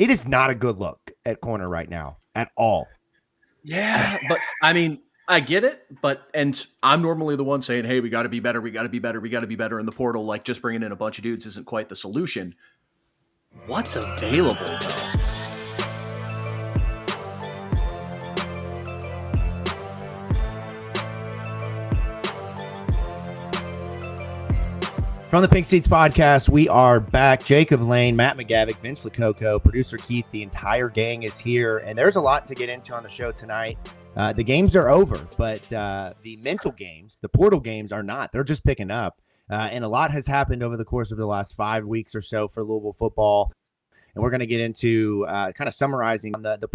It is not a good look at corner right now at all. Yeah, but I mean, I get it, and I'm normally the one saying, hey, we got to be better. We got to be better. We got to be better in the portal. Like just bringing in a bunch of dudes isn't quite the solution. What's available though? From the Pink Seats podcast, we are back. Jacob Lane, Matt McGavic, Vince Lococo, producer Keith. The entire gang is here, and there's a lot to get into on the show tonight. The games are over, but the mental games, the portal games, are not. They're just picking up, and a lot has happened over the course of the last 5 weeks or so for Louisville football, and we're going to get into kind of summarizing the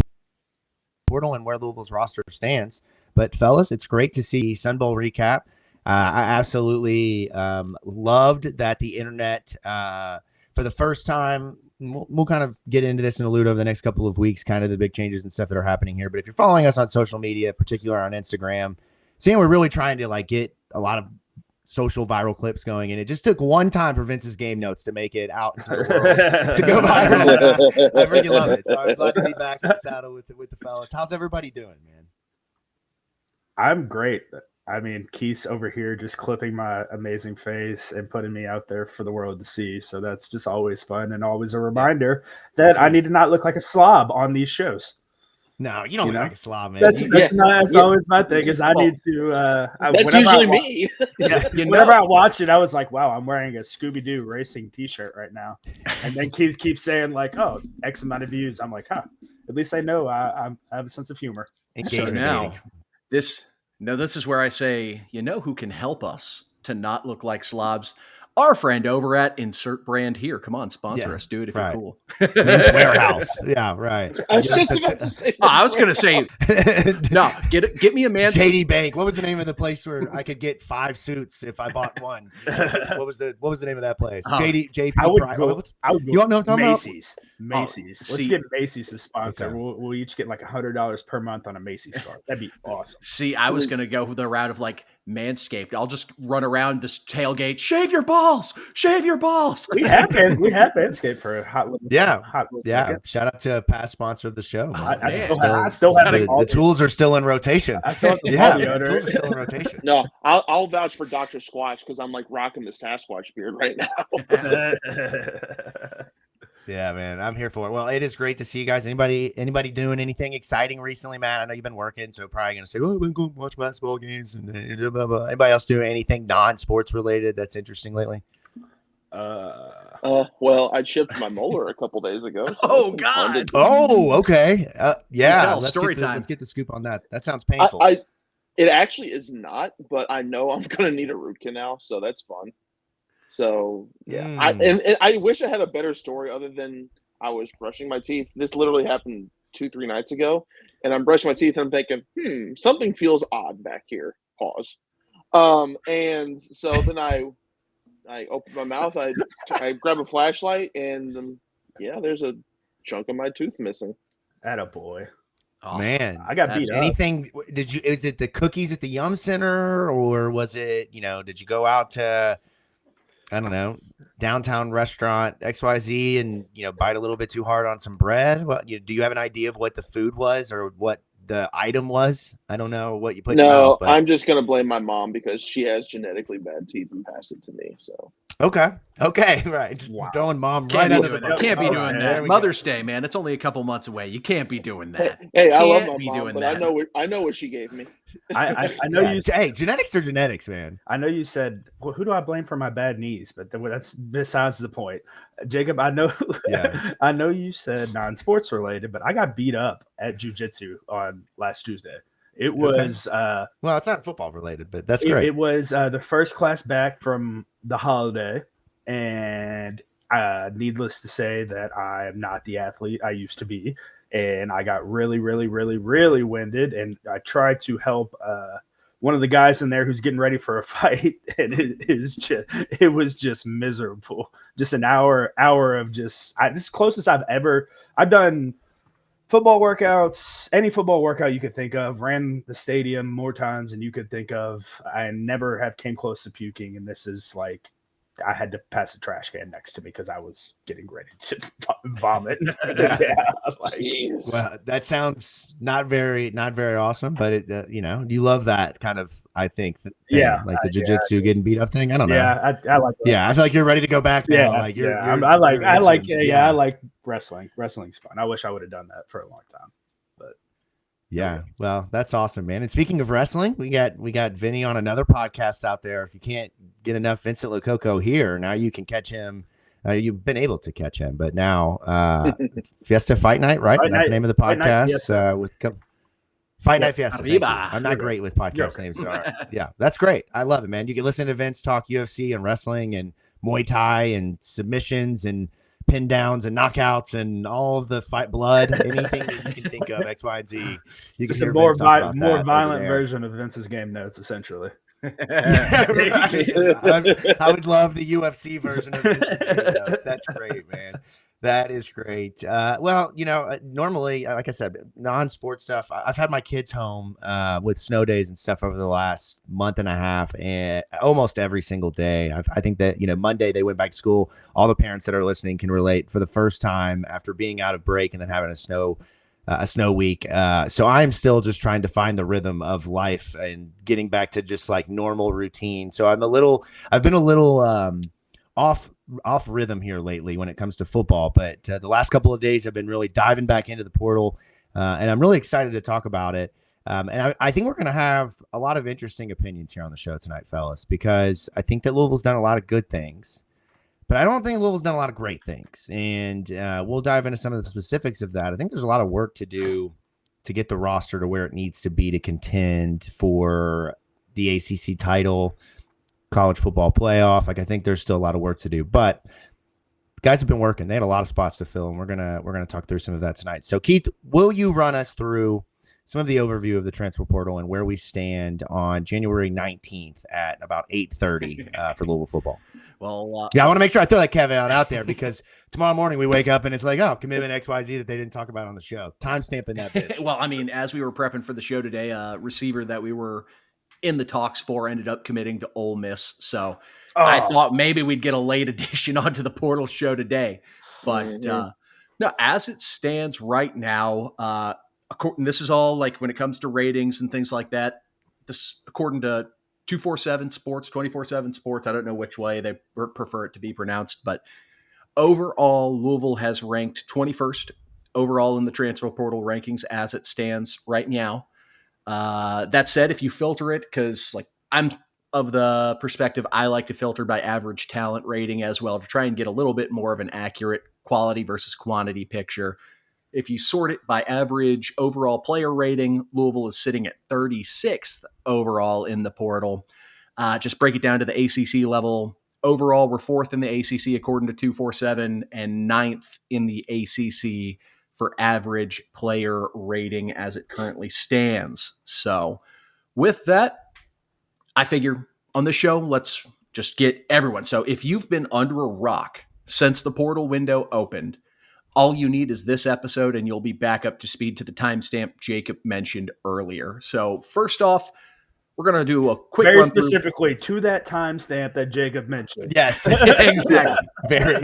portal and where Louisville's roster stands. But, fellas, it's great to see Sun Bowl recap. I absolutely loved that the internet, for the first time, we'll kind of get into this and allude over the next couple of weeks, kind of the big changes and stuff that are happening here. But if you're following us on social media, particularly on Instagram, seeing we're really trying to like get a lot of social viral clips going, and it just took one time for Vince's game notes to make it out into the world to go viral. I freaking love it. So I'm glad to be back in the saddle with the fellas. How's everybody doing, man? I'm great. I mean, Keith's over here just clipping my amazing face and putting me out there for the world to see. So that's just always fun and always a reminder that I need to not look like a slob on these shows. No, you don't look like a slob, man. That's always my thing is I need to. That's usually me. Whenever I watch it, I was like, wow, I'm wearing a Scooby-Doo racing T-shirt right now. And then Keith keeps saying like, oh, X amount of views. I'm like, huh, at least I know I have a sense of humor. So now this is where I say, you know who can help us to not look like slobs? Our friend over at Insert Brand here. Come on, sponsor us, dude, if you're cool. Warehouse. Yeah, right. I was just about to say. I was going to say, no, get me a man. JD Bank. What was the name of the place where I could get 5 suits if I bought one? What was the name of that place? JP. I would go. You don't know what I'm talking Macy's. Macy's. Let's get Macy's to sponsor. Okay. We'll each get like $100 per month on a Macy's card. That'd be awesome. See, I was going to go the route of like Manscaped. I'll just run around this tailgate. Shave your balls. Shave your balls. We have Manscaped for a hot little. Yeah. Seconds. Shout out to a past sponsor of the show. I still have the tools are still in rotation. I still have the tools are still in rotation. No, I'll vouch for Dr. Squatch because I'm like rocking the Sasquatch beard right now. Yeah, man, I'm here for it. Well, it is great to see you guys. Anybody doing anything exciting recently, Matt? I know you've been working, so probably going to say, oh, I've been going to watch basketball games and blah, blah, blah. Anybody else doing anything non-sports related that's interesting lately? Well, I chipped my molar a couple days ago. So oh, God. Oh, okay. Yeah. Let's get the scoop on that. That sounds painful. It actually is not, but I know I'm going to need a root canal, so that's fun. So yeah, I wish I had a better story other than I was brushing my teeth. This literally happened 2-3 nights ago, and I'm brushing my teeth and I'm thinking, something feels odd back here. Pause. And so then I open my mouth. I grab a flashlight, and there's a chunk of my tooth missing. Attaboy. Oh, man, I got beat up. Anything? Is it the cookies at the Yum Center, or was it? Did you go out to, I don't know, downtown restaurant XYZ and bite a little bit too hard on some bread? What do you have an idea of what the food was or what the item was? I don't know what you put. No, I'm just gonna blame my mom because she has genetically bad teeth and passed it to me. So okay, right. Just throwing mom right under the bus. Can't be doing that. Mother's Day, man. It's only a couple months away. You can't be doing that. Hey, I love my mom, but I know what she gave me. I know you. Hey, genetics are genetics, man. I know you said, well, who do I blame for my bad knees? But that's besides the point. Jacob, I know, I know you said non-sports related, but I got beat up at jiu-jitsu on last Tuesday. It was well, it's not football related, but that's great. It was the first class back from the holiday, and needless to say that I am not the athlete I used to be. And I got really, really, really, really winded. And I tried to help one of the guys in there who's getting ready for a fight. And it was just miserable. Just an hour of this is closest I've done football workouts, any football workout you could think of, ran the stadium more times than you could think of. I never have came close to puking. And this is like I had to pass a trash can next to me because I was getting ready to vomit. Yeah, well, that sounds not very awesome, but it you love that kind of, I think, thing, like the jiu-jitsu getting beat up thing. I don't know. Yeah, I like that. Yeah, I feel like you're ready to go back now. Yeah, like you're I like itching. wrestling. Wrestling's fun. I wish I would have done that for a long time. Yeah, well, that's awesome, man. And speaking of wrestling, we got Vinny on another podcast out there. If you can't get enough Vincent Lococo here, now you can catch him. You've been able to catch him, but now Fiesta Fight Night, right? That's the name of the podcast. With Fight Night Fiesta. I'm not great with podcast names. Yeah, that's great. I love it, man. You can listen to Vince talk UFC and wrestling and Muay Thai and submissions and pin downs and knockouts and all of the fight blood, anything that you can think of, X, Y, and Z. You can hear a more violent version of Vince's game notes, essentially. I would love the UFC version of Vince's game notes. That's great, man. That is great. Well, normally, like I said, non-sport stuff. I've had my kids home with snow days and stuff over the last month and a half, and almost every single day. I think that Monday they went back to school. All the parents that are listening can relate for the first time after being out of break and then having a snow week. So I'm still just trying to find the rhythm of life and getting back to just like normal routine. So I've been a little off rhythm here lately when it comes to football, but the last couple of days I've been really diving back into the portal, and I'm really excited to talk about it. And I think we're going to have a lot of interesting opinions here on the show tonight, fellas, because I think that Louisville's done a lot of good things, but I don't think Louisville's done a lot of great things. And we'll dive into some of the specifics of that. I think there's a lot of work to do to get the roster to where it needs to be to contend for the ACC title, college football playoff. Like, I think there's still a lot of work to do, but guys have been working. They had a lot of spots to fill, and we're gonna talk through some of that tonight. So, Keith, will you run us through some of the overview of the transfer portal and where we stand on January 19th at about 8:30 for Louisville football? Well, I want to make sure I throw that caveat out there because tomorrow morning we wake up and it's like, oh, commitment XYZ that they didn't talk about on the show. Time stamping that bitch. Well, I mean, as we were prepping for the show today, receiver that we were in the talks for ended up committing to Ole Miss. So I thought maybe we'd get a late addition onto the portal show today. But no, as it stands right now, this is all like when it comes to ratings and things like that. This, according to 247 Sports, 24/7 Sports, I don't know which way they prefer it to be pronounced, but overall, Louisville has ranked 21st overall in the transfer portal rankings as it stands right now. That said, if you filter it, because like I'm of the perspective, I like to filter by average talent rating as well to try and get a little bit more of an accurate quality versus quantity picture. If you sort it by average overall player rating, Louisville is sitting at 36th overall in the portal. Just break it down to the ACC level. Overall, we're 4th in the ACC according to 247 and 9th in the ACC for average player rating as it currently stands. So with that, I figure on this show, let's just get everyone. So if you've been under a rock since the portal window opened, all you need is this episode and you'll be back up to speed to the timestamp Jacob mentioned earlier. So first off, we're going to do a quick very run specifically to that timestamp that Jacob mentioned. Yes, exactly. Very.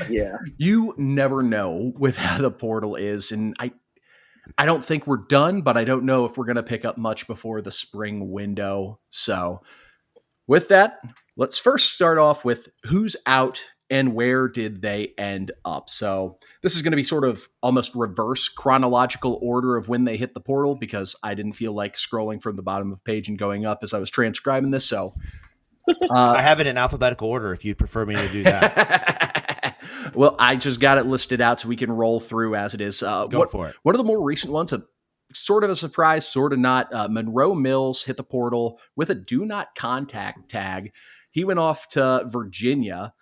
Yeah. You never know with how the portal is. And I don't think we're done, but I don't know if we're going to pick up much before the spring window. So with that, let's first start off with who's out and where did they end up. So this is going to be sort of almost reverse chronological order of when they hit the portal because I didn't feel like scrolling from the bottom of the page and going up as I was transcribing this. So I have it in alphabetical order if you'd prefer me to do that. Well, I just got it listed out so we can roll through as it is. Go for it. One of the more recent ones, sort of a surprise, sort of not. Monroe Mills hit the portal with a do not contact tag. He went off to Virginia.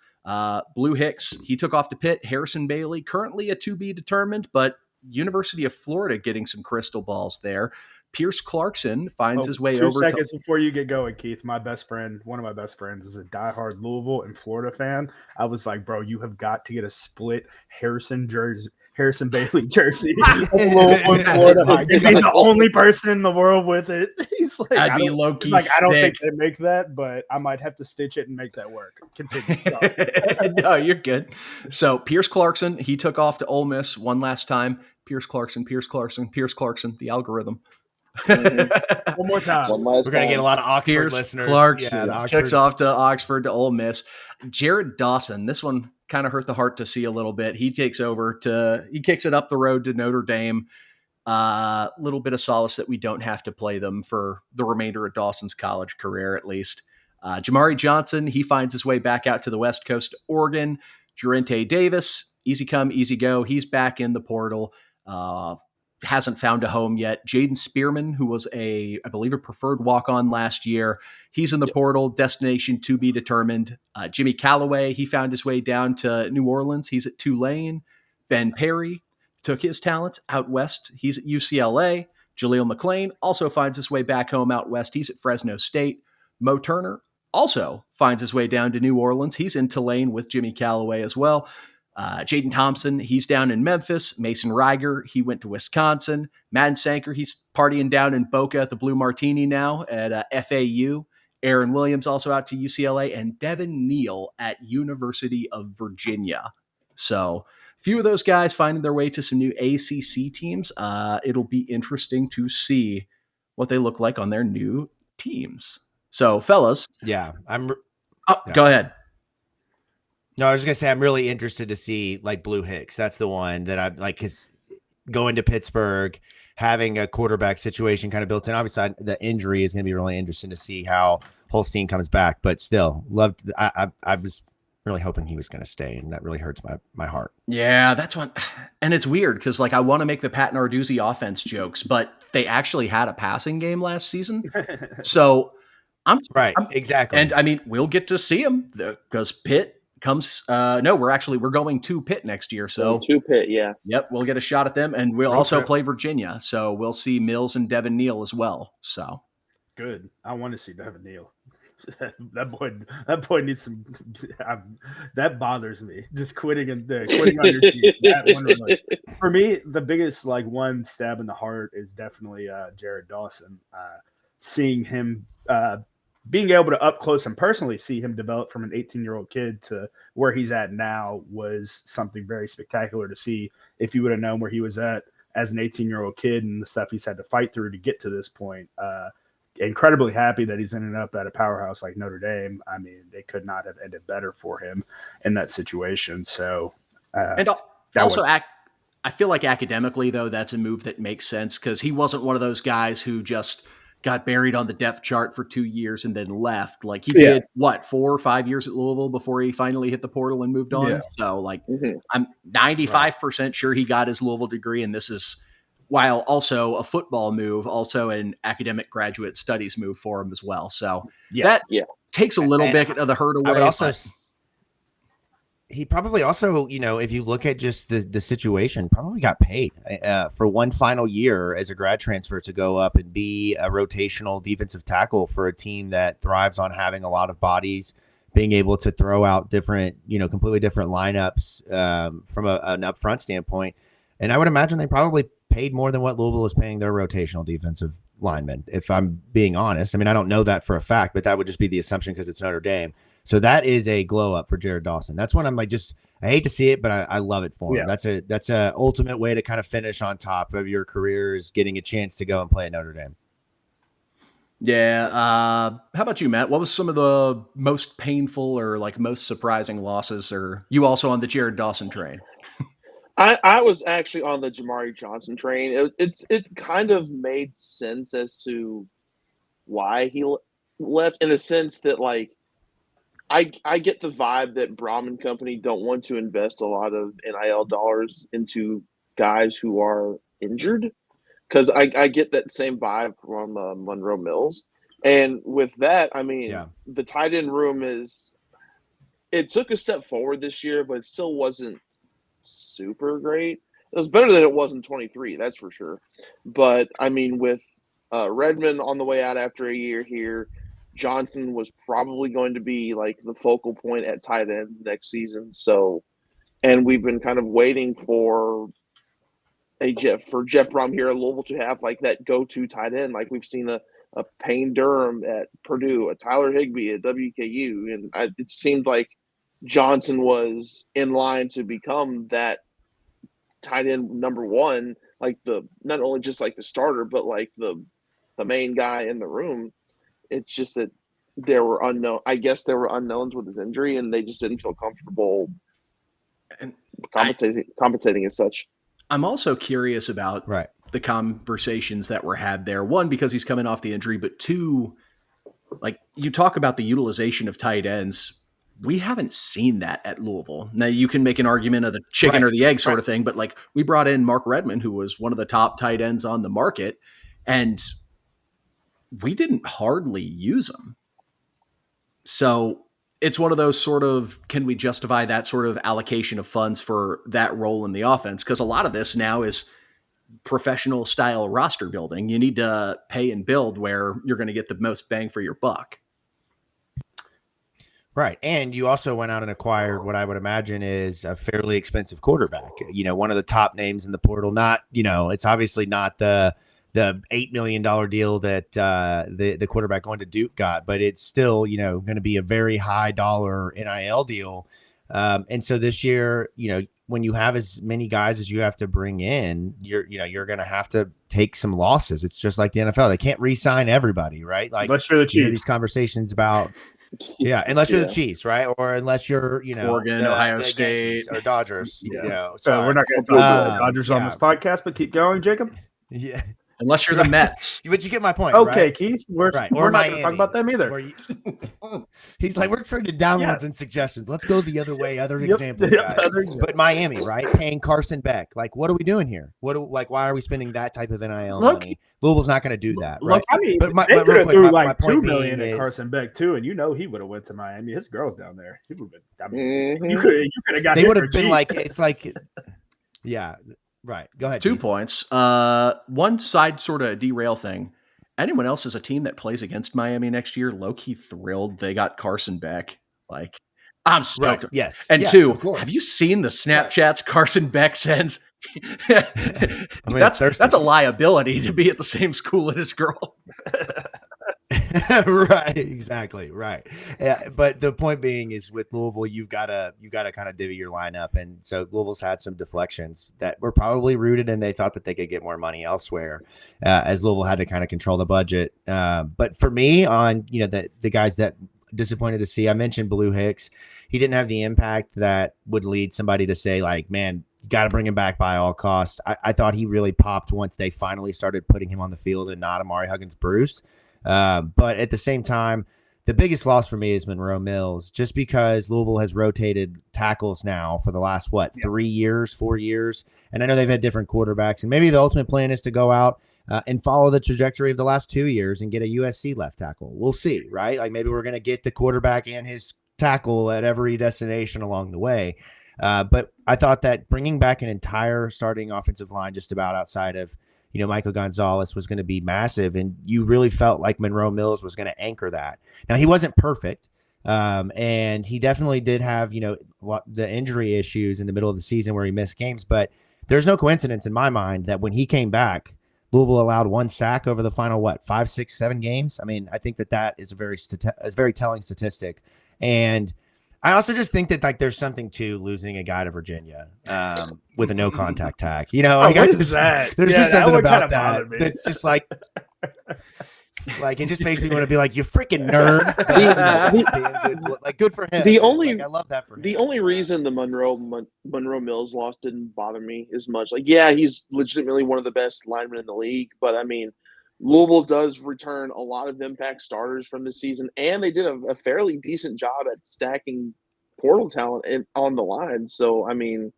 Blue Hicks, he took off to Pitt. Harrison Bailey, currently a to be determined, but University of Florida getting some crystal balls there. Pierce Clarkson finds his way 2 over seconds before you get going, Keith. One of my best friends is a diehard Louisville and Florida fan. I was like, bro, you have got to get a split Harrison Bailey jersey of Louisville and Florida. Oh my He'd be the only person in the world with it. He's like, I'd be low-key I don't think sick. they make that, but I might have to stitch it and make that work. Continue. No, you're good. So Pierce Clarkson, he took off to Ole Miss one last time. Pierce Clarkson, the algorithm. One more time. We're going to get a lot of Oxford Pierce listeners. Clarkson Yeah, takes off to Oxford to Ole Miss. Jared Dawson, this one kind of hurt the heart to see a little bit. He kicks it up the road to Notre Dame. A little bit of solace that we don't have to play them for the remainder of Dawson's college career, at least. Jamari Johnson, he finds his way back out to the West Coast, Oregon. Jorente Davis, easy come, easy go. He's back in the portal. Hasn't found a home yet. Jaden Spearman, who was I believe a preferred walk-on last year. He's in the portal, destination to be determined. Jimmy Callaway, he found his way down to New Orleans. He's at Tulane. Ben Perry took his talents out west. He's at UCLA. Jaleel McClain also finds his way back home out west. He's at Fresno State. Mo Turner also finds his way down to New Orleans. He's in Tulane with Jimmy Callaway as well. Jaden Thompson, he's down in Memphis. Mason Reiger, he went to Wisconsin. Madden Sanker, he's partying down in Boca at the Blue Martini now at FAU. Aaron Williams also out to UCLA. And Devin Neal at University of Virginia. So a few of those guys finding their way to some new ACC teams. It'll be interesting to see what they look like on their new teams. So, fellas. Yeah, Go ahead. No, I was just gonna say I'm really interested to see like Blue Hicks. That's the one that I like. His going to Pittsburgh, having a quarterback situation kind of built in. Obviously, the injury is gonna be really interesting to see how Holstein comes back. But still, loved. I was really hoping he was gonna stay, and that really hurts my heart. Yeah, that's one. And it's weird because like I want to make the Pat Narduzzi offense jokes, but they actually had a passing game last season, so I'm exactly. And I mean, we'll get to see him because Pitt comes we're going to Pitt next year, so to Pitt, yeah. Yep, we'll get a shot at them, and we'll also play Virginia, so we'll see Mills and Devin Neal as well. So good. I want to see Devin Neal. that boy needs some. That bothers me. Just quitting on your team. That one really, for me, the biggest like one stab in the heart is definitely Jared Dawson. Seeing him. Being able to up close and personally see him develop from an 18-year-old kid to where he's at now was something very spectacular to see. If you would have known where he was at as an 18-year-old kid and the stuff he's had to fight through to get to this point, incredibly happy that he's ended up at a powerhouse like Notre Dame. I mean, it could not have ended better for him in that situation. So, I feel like academically, though, that's a move that makes sense because he wasn't one of those guys who just got buried on the depth chart for 2 years and then left. Like he did 4 or 5 years at Louisville before he finally hit the portal and moved on. Yeah. So like I'm 95% sure he got his Louisville degree. And this is, while also a football move, also an academic graduate studies move for him as well. So that takes a little bit of the hurt away. I would also, he probably also, if you look at just the situation, probably got paid for one final year as a grad transfer to go up and be a rotational defensive tackle for a team that thrives on having a lot of bodies, being able to throw out different, completely different lineups from an upfront standpoint. And I would imagine they probably paid more than what Louisville is paying their rotational defensive linemen, if I'm being honest. I mean, I don't know that for a fact, but that would just be the assumption because it's Notre Dame. So that is a glow up for Jared Dawson. That's when I'm like, I hate to see it, but I love it for him. That's a ultimate way to kind of finish on top of your career is getting a chance to go and play at Notre Dame. Yeah. How about you, Matt? What was some of the most painful or like most surprising losses? Or you also on the Jared Dawson train? I was actually on the Jamari Johnson train. It kind of made sense as to why he left, in a sense that like I get the vibe that Brahman Company don't want to invest a lot of NIL dollars into guys who are injured, because I get that same vibe from Monroe Mills. And with that, I mean, the tight end room it took a step forward this year, but it still wasn't super great. It was better than it was in 23, that's for sure. But I mean, with Redmond on the way out after a year here. Johnson was probably going to be like the focal point at tight end next season. So, and we've been kind of waiting for Jeff Brom here at Louisville to have like that go-to tight end. Like we've seen a Payne Durham at Purdue, a Tyler Higbee at WKU, and it seemed like Johnson was in line to become that tight end number one, like not only just like the starter, but like the main guy in the room. It's just that there were unknowns with his injury, and they just didn't feel comfortable compensating as such. I'm also curious about the conversations that were had there. One, because he's coming off the injury, but two, like you talk about the utilization of tight ends. We haven't seen that at Louisville. Now you can make an argument of the chicken or the egg sort of thing, but like we brought in Mark Redmond, who was one of the top tight ends on the market, and we didn't hardly use him. So it's one of those sort of, can we justify that sort of allocation of funds for that role in the offense? Because a lot of this now is professional style roster building. You need to pay and build where you're going to get the most bang for your buck. Right. And you also went out and acquired what I would imagine is a fairly expensive quarterback. One of the top names in the portal. Not, it's obviously not the $8 million deal that the quarterback going to Duke got, but it's still, going to be a very high dollar NIL deal. And so this year, when you have as many guys as you have to bring in, you're going to have to take some losses. It's just like the NFL. They can't re-sign everybody, right? Like unless you're the Chiefs. These conversations about, unless you're the Chiefs, right? Or unless you're, Oregon, Ohio State, or Dodgers, So we're not going to talk about Dodgers on this podcast, but keep going, Jacob. Yeah. Unless you're the Mets. But you get my point. Okay, right? Keith. We're not going to talk about them either. He's like, we're trading downwards and suggestions. Let's go the other way. Other examples. But Miami, right? Paying Carson Beck. Like, what are we doing here? Why are we spending that type of NIL money? Louisville's not going to do that. Right? Look, I mean, but they could have threw like $2 million at Carson Beck too, and he would have went to Miami. His girl's down there. He would have been. You could have got. They would have been like, it's like, yeah. Right. Go ahead. 2 points. One side sort of derail thing. Anyone else as a team that plays against Miami next year, low-key thrilled they got Carson back. Like, I'm stoked. Right. Yes. And yes, two, have you seen the Snapchats Carson Beck sends? That's a liability to be at the same school as this girl. Right, exactly, right. Yeah, but the point being is with Louisville, you've got to kind of divvy your lineup, and so Louisville's had some deflections that were probably rooted, and they thought that they could get more money elsewhere, as Louisville had to kind of control the budget. But for me, on the guys that disappointed to see, I mentioned Blue Hicks. He didn't have the impact that would lead somebody to say, like, man, you got to bring him back by all costs. I thought he really popped once they finally started putting him on the field and not Amari Huggins-Bruce. But at the same time, the biggest loss for me is Monroe Mills, just because Louisville has rotated tackles now for the last, 4 years. And I know they've had different quarterbacks, and maybe the ultimate plan is to go out and follow the trajectory of the last 2 years and get a USC left tackle. We'll see, right? Like maybe we're going to get the quarterback and his tackle at every destination along the way. But I thought that bringing back an entire starting offensive line just about outside of Michael Gonzalez was going to be massive, and you really felt like Monroe Mills was going to anchor that. Now, he wasn't perfect, and he definitely did have, the injury issues in the middle of the season where he missed games, but there's no coincidence in my mind that when he came back, Louisville allowed 1 sack over the final, 5, 6, 7 games? I mean, I think that is a very telling statistic, and I also just think that there's something to losing a guy to Virginia with a no contact tag. There's just something about that. It's just like it just makes me want to be like, you freaking nerd. Good for him. I love that for him. The only reason the Monroe Mills loss didn't bother me as much, he's legitimately one of the best linemen in the league, but I mean, Louisville does return a lot of impact starters from this season, and they did a fairly decent job at stacking portal talent on the line. So, I mean,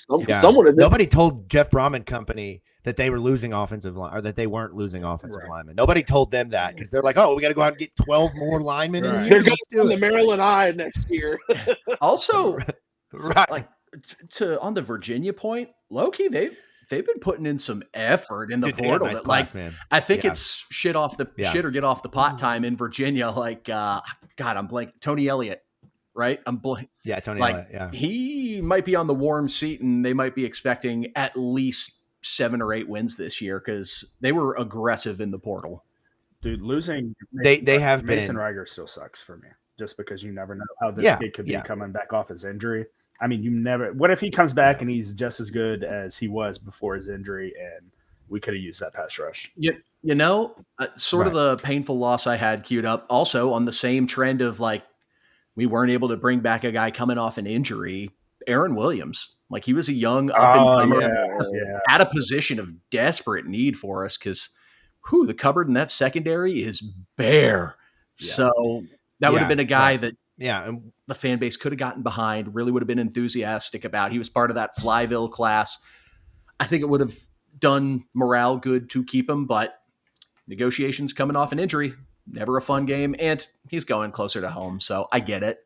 nobody told Jeff Brom and company that they were losing offensive line, or that they weren't losing offensive linemen. Nobody told them that because they're like, oh, we got to go out and get 12 more linemen in the year. They're going to the Maryland Eye next year. Also, right, on the Virginia point, low-key, they've been putting in some effort in the Dude, they got portal. nice That, class, like, man. I think Yeah. it's shit or get off the pot time in Virginia. Like, God, I'm blanking. Tony Elliott, right? Yeah, Tony like, Elliott, yeah. he might be on the warm seat, and they might be expecting at least 7 or 8 wins this year because they were aggressive in the portal. Dude, losing They have Mason been. Riger still sucks for me, just because you never know how this kid could be coming back off his injury. I mean, you never. What if he comes back and he's just as good as he was before his injury, and we could have used that pass rush? You know, sort of the painful loss I had queued up. Also on the same trend of like, we weren't able to bring back a guy coming off an injury. Aaron Williams, like he was a young up and comer, at a position of desperate need for us because, the cupboard in that secondary is bare. Yeah. So that would have been a guy that the fan base could have gotten behind, really would have been enthusiastic about. He was part of that Flyville class. I think it would have done morale good to keep him, but negotiations coming off an injury, never a fun game, and he's going closer to home, so I get it.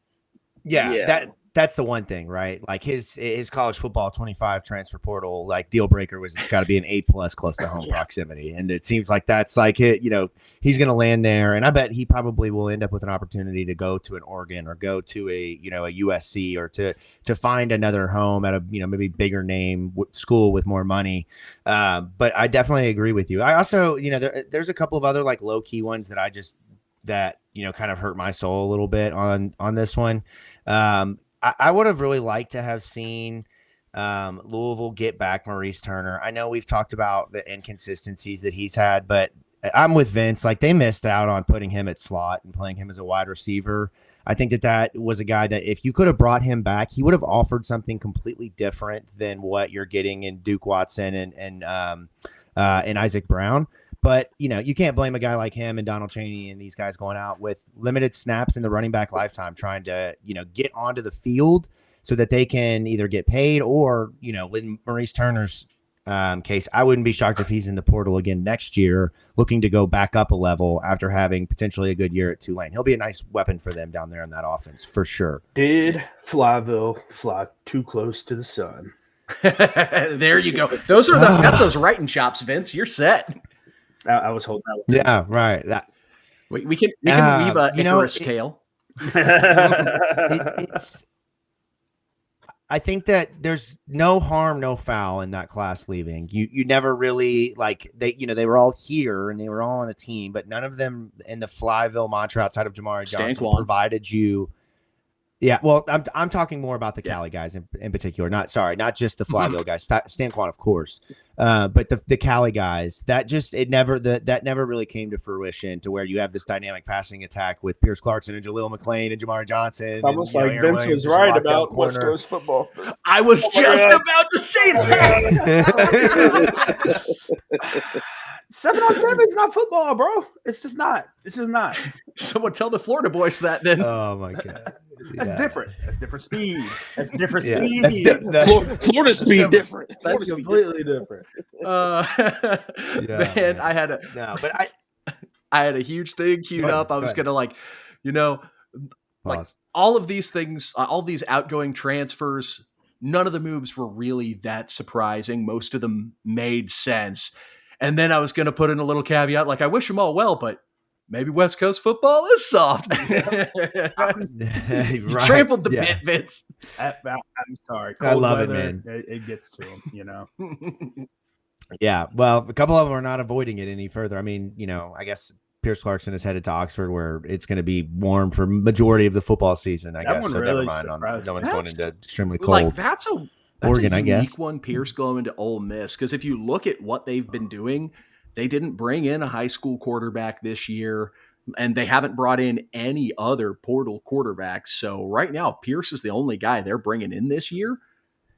Yeah. That's the one thing, right? Like his college football 25 transfer portal, like deal breaker was it's got to be an A+ close to home proximity. And it seems like that's like it, he's going to land there. And I bet he probably will end up with an opportunity to go to an Oregon or go to a USC or to find another home at a, maybe bigger name school with more money. But I definitely agree with you. I also, there's a couple of other like low key ones that kind of hurt my soul a little bit on this one. I would have really liked to have seen Louisville get back Maurice Turner. I know we've talked about the inconsistencies that he's had, but I'm with Vince. Like they missed out on putting him at slot and playing him as a wide receiver. I think that was a guy that if you could have brought him back, he would have offered something completely different than what you're getting in Duke Watson and Isaac Brown. But, you can't blame a guy like him and Donald Chaney and these guys going out with limited snaps in the running back lifetime trying to, get onto the field so that they can either get paid or, in Maurice Turner's case, I wouldn't be shocked if he's in the portal again next year looking to go back up a level after having potentially a good year at Tulane. He'll be a nice weapon for them down there in that offense for sure. Did Flyville fly too close to the sun? There you go. That's those writing chops, Vince. You're set. I was holding that. Yeah, right. We can weave a Icarus tale. I think that there's no harm, no foul in that class leaving. You never really they were all here and they were all on a team, but none of them in the Flyville mantra outside of Jamari Johnson provided you. Yeah, well, I'm talking more about the Cali guys in particular. Not just the Flyville guys. Stanquan, of course, but the Cali guys. That never really came to fruition to where you have this dynamic passing attack with Pierce Clarkson and Jaleel McClain and Jamari Johnson. Almost like Vince was right about West Coast football. I was just about to say that. 7-on-7 is not football, bro. It's just not. Someone tell the Florida boys that then. Oh my god. That's different. That's different speed. That's different speed. Florida speed different. That's completely different. I had a huge thing queued up. I was gonna all of these things, all these outgoing transfers. None of the moves were really that surprising. Most of them made sense. And then I was going to put in a little caveat, like I wish them all well, but maybe West Coast football is soft. You trampled the bit, Vince. I'm sorry. I love weather, it, man. It gets to them, Yeah, well, a couple of them are not avoiding it any further. I mean, I guess Pierce Clarkson is headed to Oxford where it's going to be warm for majority of the football season, I guess. So really never mind. No one's going into extremely cold. Like that's Oregon, a unique I guess. one, Pierce going to Ole Miss, because if you look at what they've been doing, they didn't bring in a high school quarterback this year, and they haven't brought in any other portal quarterbacks. So right now, Pierce is the only guy they're bringing in this year.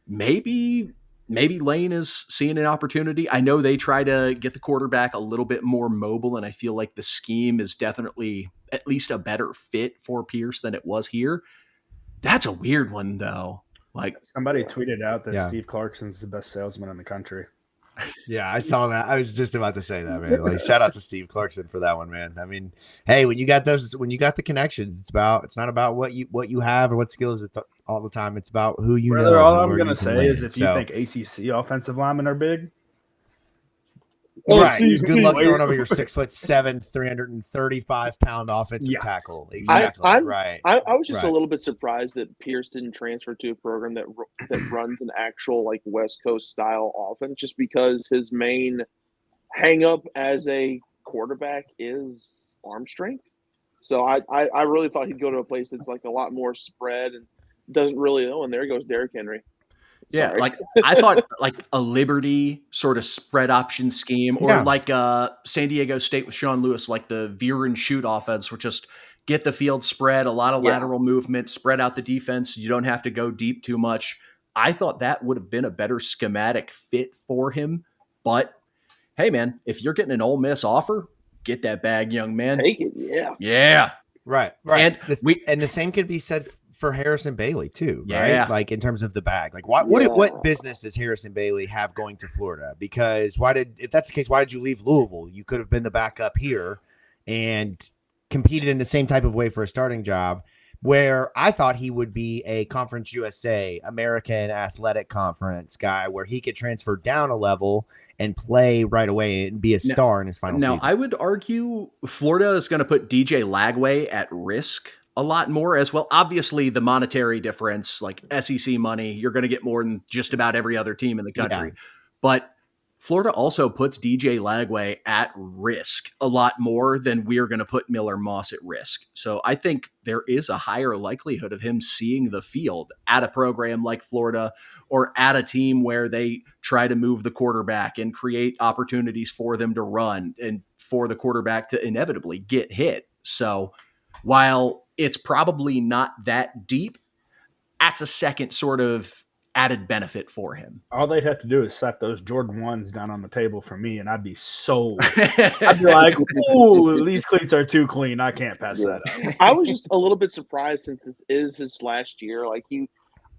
Maybe Lane is seeing an opportunity. I know they try to get the quarterback a little bit more mobile, and I feel like the scheme is definitely at least a better fit for Pierce than it was here. That's a weird one, though. Like somebody tweeted out that Steve Clarkson's the best salesman in the country. Yeah, I saw that. I was just about to say that, man. Like, shout out to Steve Clarkson for that one, man. I mean, hey, when you got the connections, it's not about what you have or what skills. It's all the time. It's about who you know. All I'm gonna say is if you think ACC offensive linemen are big, Right. SEC Good luck player. throwing over your 6'7", 335-pound offensive Yeah. tackle. Exactly. Right. I was just a Right. little bit surprised that Pierce didn't transfer to a program that runs an actual like West Coast style offense, just because his main hang up as a quarterback is arm strength. So I really thought he'd go to a place that's like a lot more spread and doesn't really know. And there goes Derrick Henry. Yeah, Sorry. like I thought like a Liberty sort of spread option scheme, or Yeah. like San Diego State with Sean Lewis, like the veer and shoot offense, where just get the field spread, a lot of lateral movement, spread out the defense. You don't have to go deep too much. I thought that would have been a better schematic fit for him. But hey, man, if you're getting an Ole Miss offer, get that bag, young man. Take it, yeah. Yeah. Right. And and the same could be said for Harrison Bailey too, Yeah. right? Like in terms of the bag. Like what business does Harrison Bailey have going to Florida? Because if that's the case, why did you leave Louisville? You could have been the backup here and competed in the same type of way for a starting job, where I thought he would be a Conference USA, American Athletic Conference guy, where he could transfer down a level and play right away and be a star in his final season. I would argue Florida is going to put DJ Lagway at risk a lot more as well. Obviously, the monetary difference, like SEC money, you're going to get more than just about every other team in the country. Yeah. But Florida also puts DJ Lagway at risk a lot more than we're going to put Miller Moss at risk. So I think there is a higher likelihood of him seeing the field at a program like Florida, or at a team where they try to move the quarterback and create opportunities for them to run and for the quarterback to inevitably get hit. So while it's probably not that deep, that's a second sort of added benefit for him. All they'd have to do is set those Jordan 1s down on the table for me, and I'd be sold. I'd be like, ooh, these cleats are too clean. I can't pass that up. I was just a little bit surprised, since this is his last year. Like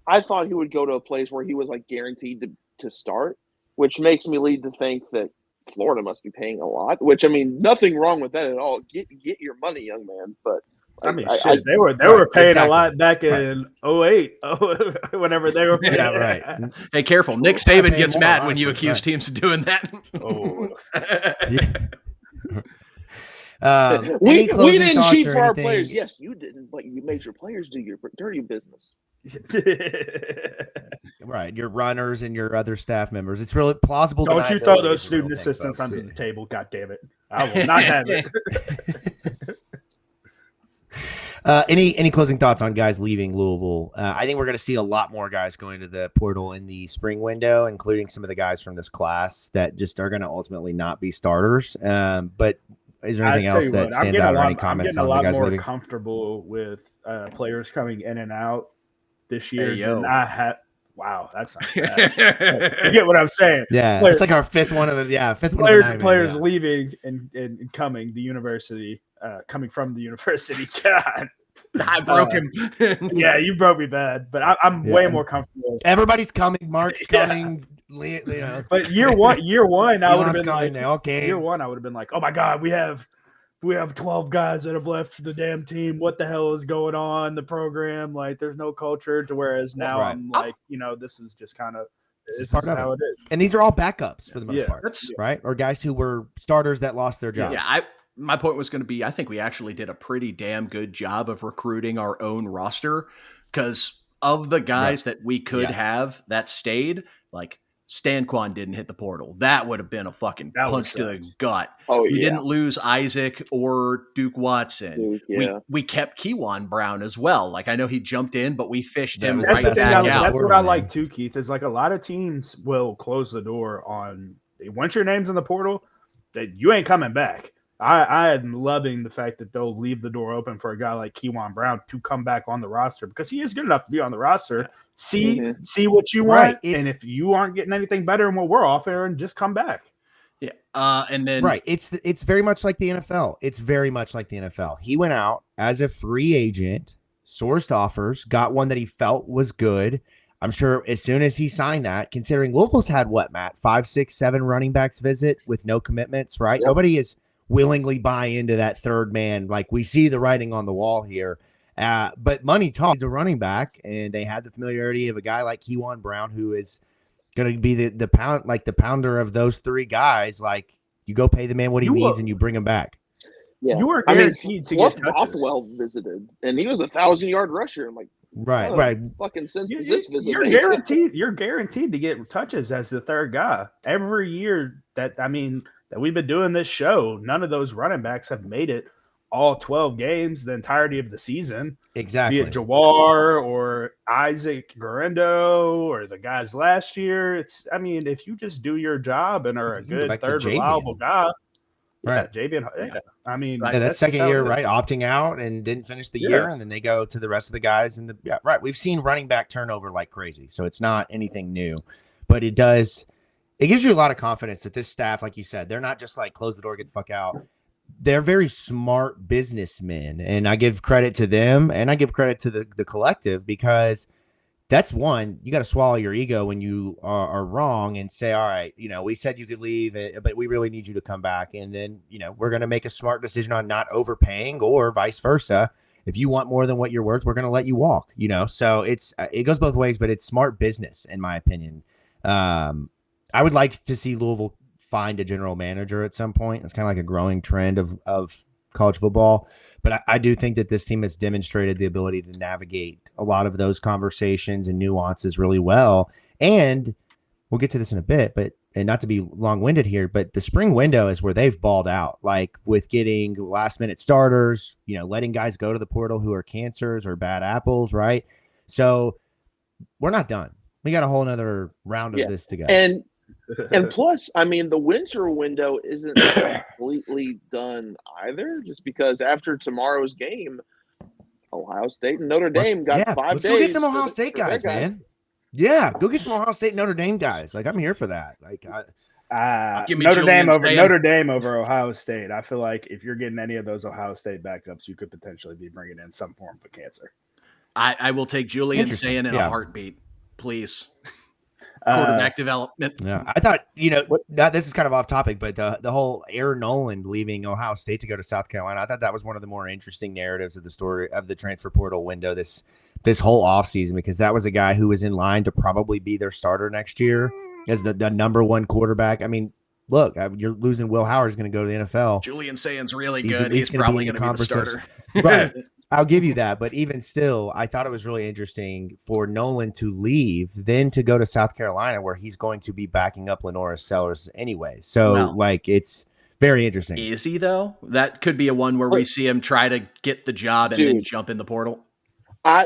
I thought he would go to a place where he was like guaranteed to start, which makes me lead to think that Florida must be paying a lot, which, I mean, nothing wrong with that at all. Get your money, young man. But I mean, shit, they were paying a lot back in 08, whenever they were. Yeah, right. Hey, careful. Nick Saban gets mad when you accuse teams of doing that. Oh. We didn't cheat for our players. Yes, you didn't, but you made your players do your dirty business. Right, your runners and your other staff members. It's really plausible. Don't you throw those student assistants under the table? God damn it! I will not have it. Any closing thoughts on guys leaving Louisville? I think we're going to see a lot more guys going to the portal in the spring window, including some of the guys from this class that just are going to ultimately not be starters. But is there anything else that stands out, or any comments on the guys leaving? I'm getting a lot more comfortable with players coming in and out this year than I had. Wow, that's not bad. You get what I'm saying? Yeah, it's like our fifth one of the players leaving and coming the university. Coming from the university. God, I broke him. Yeah, you broke me bad, but I'm way more comfortable. Everybody's coming. Mark's coming. You know. But year one, I would have been like, okay. Year one, I would have been like, oh my God, we have 12 guys that have left for the damn team. What the hell is going on? The program, like, there's no culture. To whereas now I'm like, this is just kind of. This is how it is. And these are all backups for the most part, right? Or guys who were starters that lost their jobs. Yeah, my point was going to be, I think we actually did a pretty damn good job of recruiting our own roster, because of the guys that we could have that stayed, like Stanquan didn't hit the portal. That would have been a fucking punch to the gut. Oh, we didn't lose Isaac or Duke Watson. We kept Kewan Brown as well. Like, I know he jumped in, but we fished him right back out. That's what I like too, Keith, is like a lot of teams will close the door on, once your name's in the portal, that you ain't coming back. I am loving the fact that they'll leave the door open for a guy like Kewan Brown to come back on the roster, because he is good enough to be on the roster. See what you want, and if you aren't getting anything better than what we're offering, just come back. Yeah, and then it's very much like the NFL. It's very much like the NFL. He went out as a free agent, sourced offers, got one that he felt was good. I'm sure as soon as he signed that, considering Louisville's had what, Matt, 5, 6, 7 running backs visit with no commitments, right? Yep. Nobody is willingly buy into that third man. Like, we see the writing on the wall here. But money talks. He's a running back, and they had the familiarity of a guy like Kewan Brown, who is going to be the pounder of those three guys. Like, You go pay the man what he needs, and you bring him back. Yeah, you were I mean, guaranteed to Fluff get touches. Bothwell visited, and he was a 1,000-yard rusher. I'm like, Right. Fucking sense does this visit You're make? guaranteed. You're guaranteed to get touches as the third guy every year. That we've been doing this show. None of those running backs have made it all 12 games, the entirety of the season. Exactly. Be it Jawar or Isaac Garendo or the guys last year. If you just do your job and are a good third reliable guy. Right. Yeah, Javian. Yeah. That's second year, right? Opting out and didn't finish the year, and then they go to the rest of the guys. Right. We've seen running back turnover like crazy, so it's not anything new, but it gives you a lot of confidence that this staff, like you said, they're not just like close the door, get the fuck out. They're very smart businessmen, and I give credit to them, and I give credit to the collective, because that's one, you got to swallow your ego when you are wrong and say, all right, we said you could leave, but we really need you to come back. And then, we're going to make a smart decision on not overpaying, or vice versa. If you want more than what you're worth, we're going to let you walk, so it goes both ways, but it's smart business, in my opinion. I would like to see Louisville find a general manager at some point. It's kind of like a growing trend of college football. But I do think that this team has demonstrated the ability to navigate a lot of those conversations and nuances really well. And we'll get to this in a bit, and not to be long-winded here, but the spring window is where they've balled out, like with getting last-minute starters, letting guys go to the portal who are cancers or bad apples, right? So we're not done. We got a whole nother round of this to go. And plus, the winter window isn't completely done either, just because after tomorrow's game, Ohio State and Notre Dame got 5 days. Let's go get some Ohio State guys, man. Yeah, go get some Ohio State Notre Dame guys. Like, I'm here for that. Like, Notre Dame over Ohio State. I feel like if you're getting any of those Ohio State backups, you could potentially be bringing in some form of cancer. I will take Julian Sayin in a heartbeat, please. Quarterback development. Yeah, I thought this is kind of off topic, but the whole Aaron Noland leaving Ohio State to go to South Carolina, I thought that was one of the more interesting narratives of the story of the transfer portal window this whole offseason, because that was a guy who was in line to probably be their starter next year as the number one quarterback. Look, you're losing Will Howard's going to go to the NFL. Julian Sayin's really good. He's probably going to be the starter. Right. I'll give you that. But even still, I thought it was really interesting for Nolan to leave, then to go to South Carolina, where he's going to be backing up Lenora Sellers anyway. So, it's very interesting. Is he, though? That could be a one where we see him try to get the job and then jump in the portal.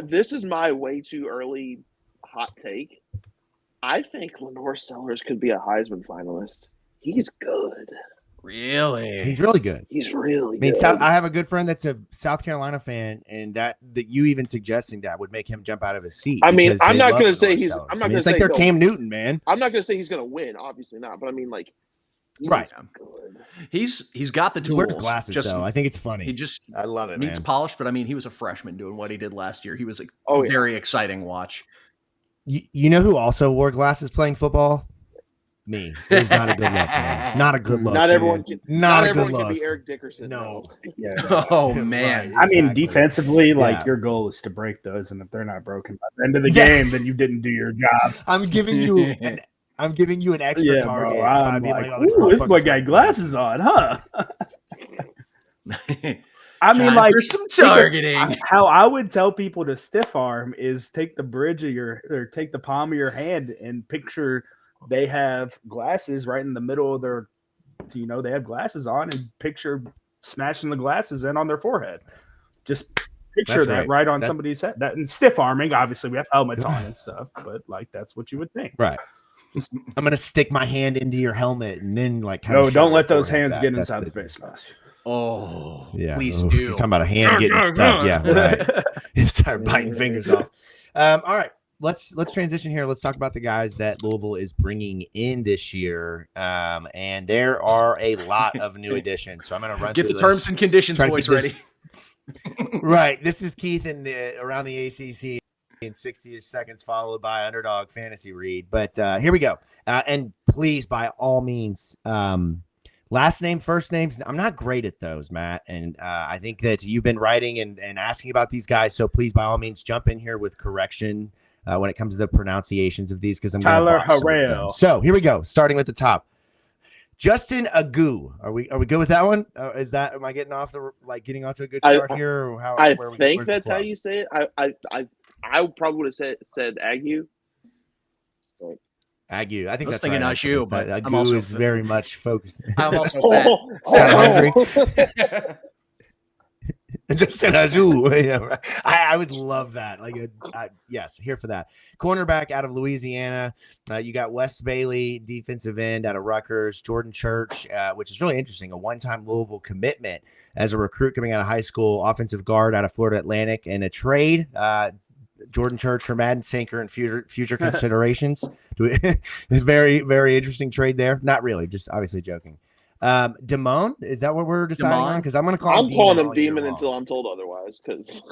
This is my way too early hot take. I think Lenora Sellers could be a Heisman finalist. He's good. Really? He's really good. He's really good. I have a good friend that's a South Carolina fan, and that you even suggesting that would make him jump out of his seat. I'm not going to say he's. I'm not going to say like they're Cam Newton, man. I'm not going to say he's going to win. Obviously not. But right. Good. He's got the tools. He wears glasses, though. I think it's funny. I love it. Needs polish, but he was a freshman doing what he did last year. He was a very exciting watch. You know who also wore glasses playing football? Me. It was not a good look, man. Not a good look. Not everyone can. Not everyone can be Eric Dickerson. No. Yeah. Oh man. Right, exactly. Defensively, your goal is to break those, and if they're not broken by the end of the game, then you didn't do your job. I'm giving you an extra target. Bro, I'm this boy got glasses on, huh? For some targeting. How I would tell people to stiff arm is take the palm of your hand and picture they have glasses right in the middle of their, they have glasses on, and picture smashing the glasses in on their forehead. Just picture that right on somebody's head. That and stiff arming. Obviously, we have helmets on and stuff, but that's what you would think. Right. I'm gonna stick my hand into your helmet and then don't let those hands get inside the face mask. Oh, yeah. Please do. You're talking about a hand getting stuck. Yeah, right. Start biting fingers off. All right. Let's transition here. Let's talk about the guys that Louisville is bringing in this year. And there are a lot of new additions. So I'm going to run through the terms and conditions voice ready. Right. This is Keith around the ACC in 60 seconds, followed by Underdog Fantasy Read. But here we go. And please, by all means, last name, first names. I'm not great at those, Matt. And I think that you've been writing and asking about these guys. So please, by all means, jump in here with correction when it comes to the pronunciations of these, because I'm Tyler Harrell. So here we go. Starting with the top. Justin Agu. Are we good with that one? Am I getting off to a good start here? Or how, I think that's how you say it. I probably would have said Agu. Agu. I think I was that's thinking right, Agu, but Agu I'm also is very much focused. I'm also fat. Hungry. Just an Agu. I would love that. Yes, here for that. Cornerback out of Louisiana. You got Wes Bailey, defensive end out of Rutgers. Jordan Church, which is really interesting, a one-time Louisville commitment as a recruit coming out of high school. Offensive guard out of Florida Atlantic. And a trade, Jordan Church for Madden Sinker and future considerations. Very, very interesting trade there. Not really, just obviously joking. Demone, is that what we're deciding on? Because I'm going to call him Demon until I'm told otherwise. Because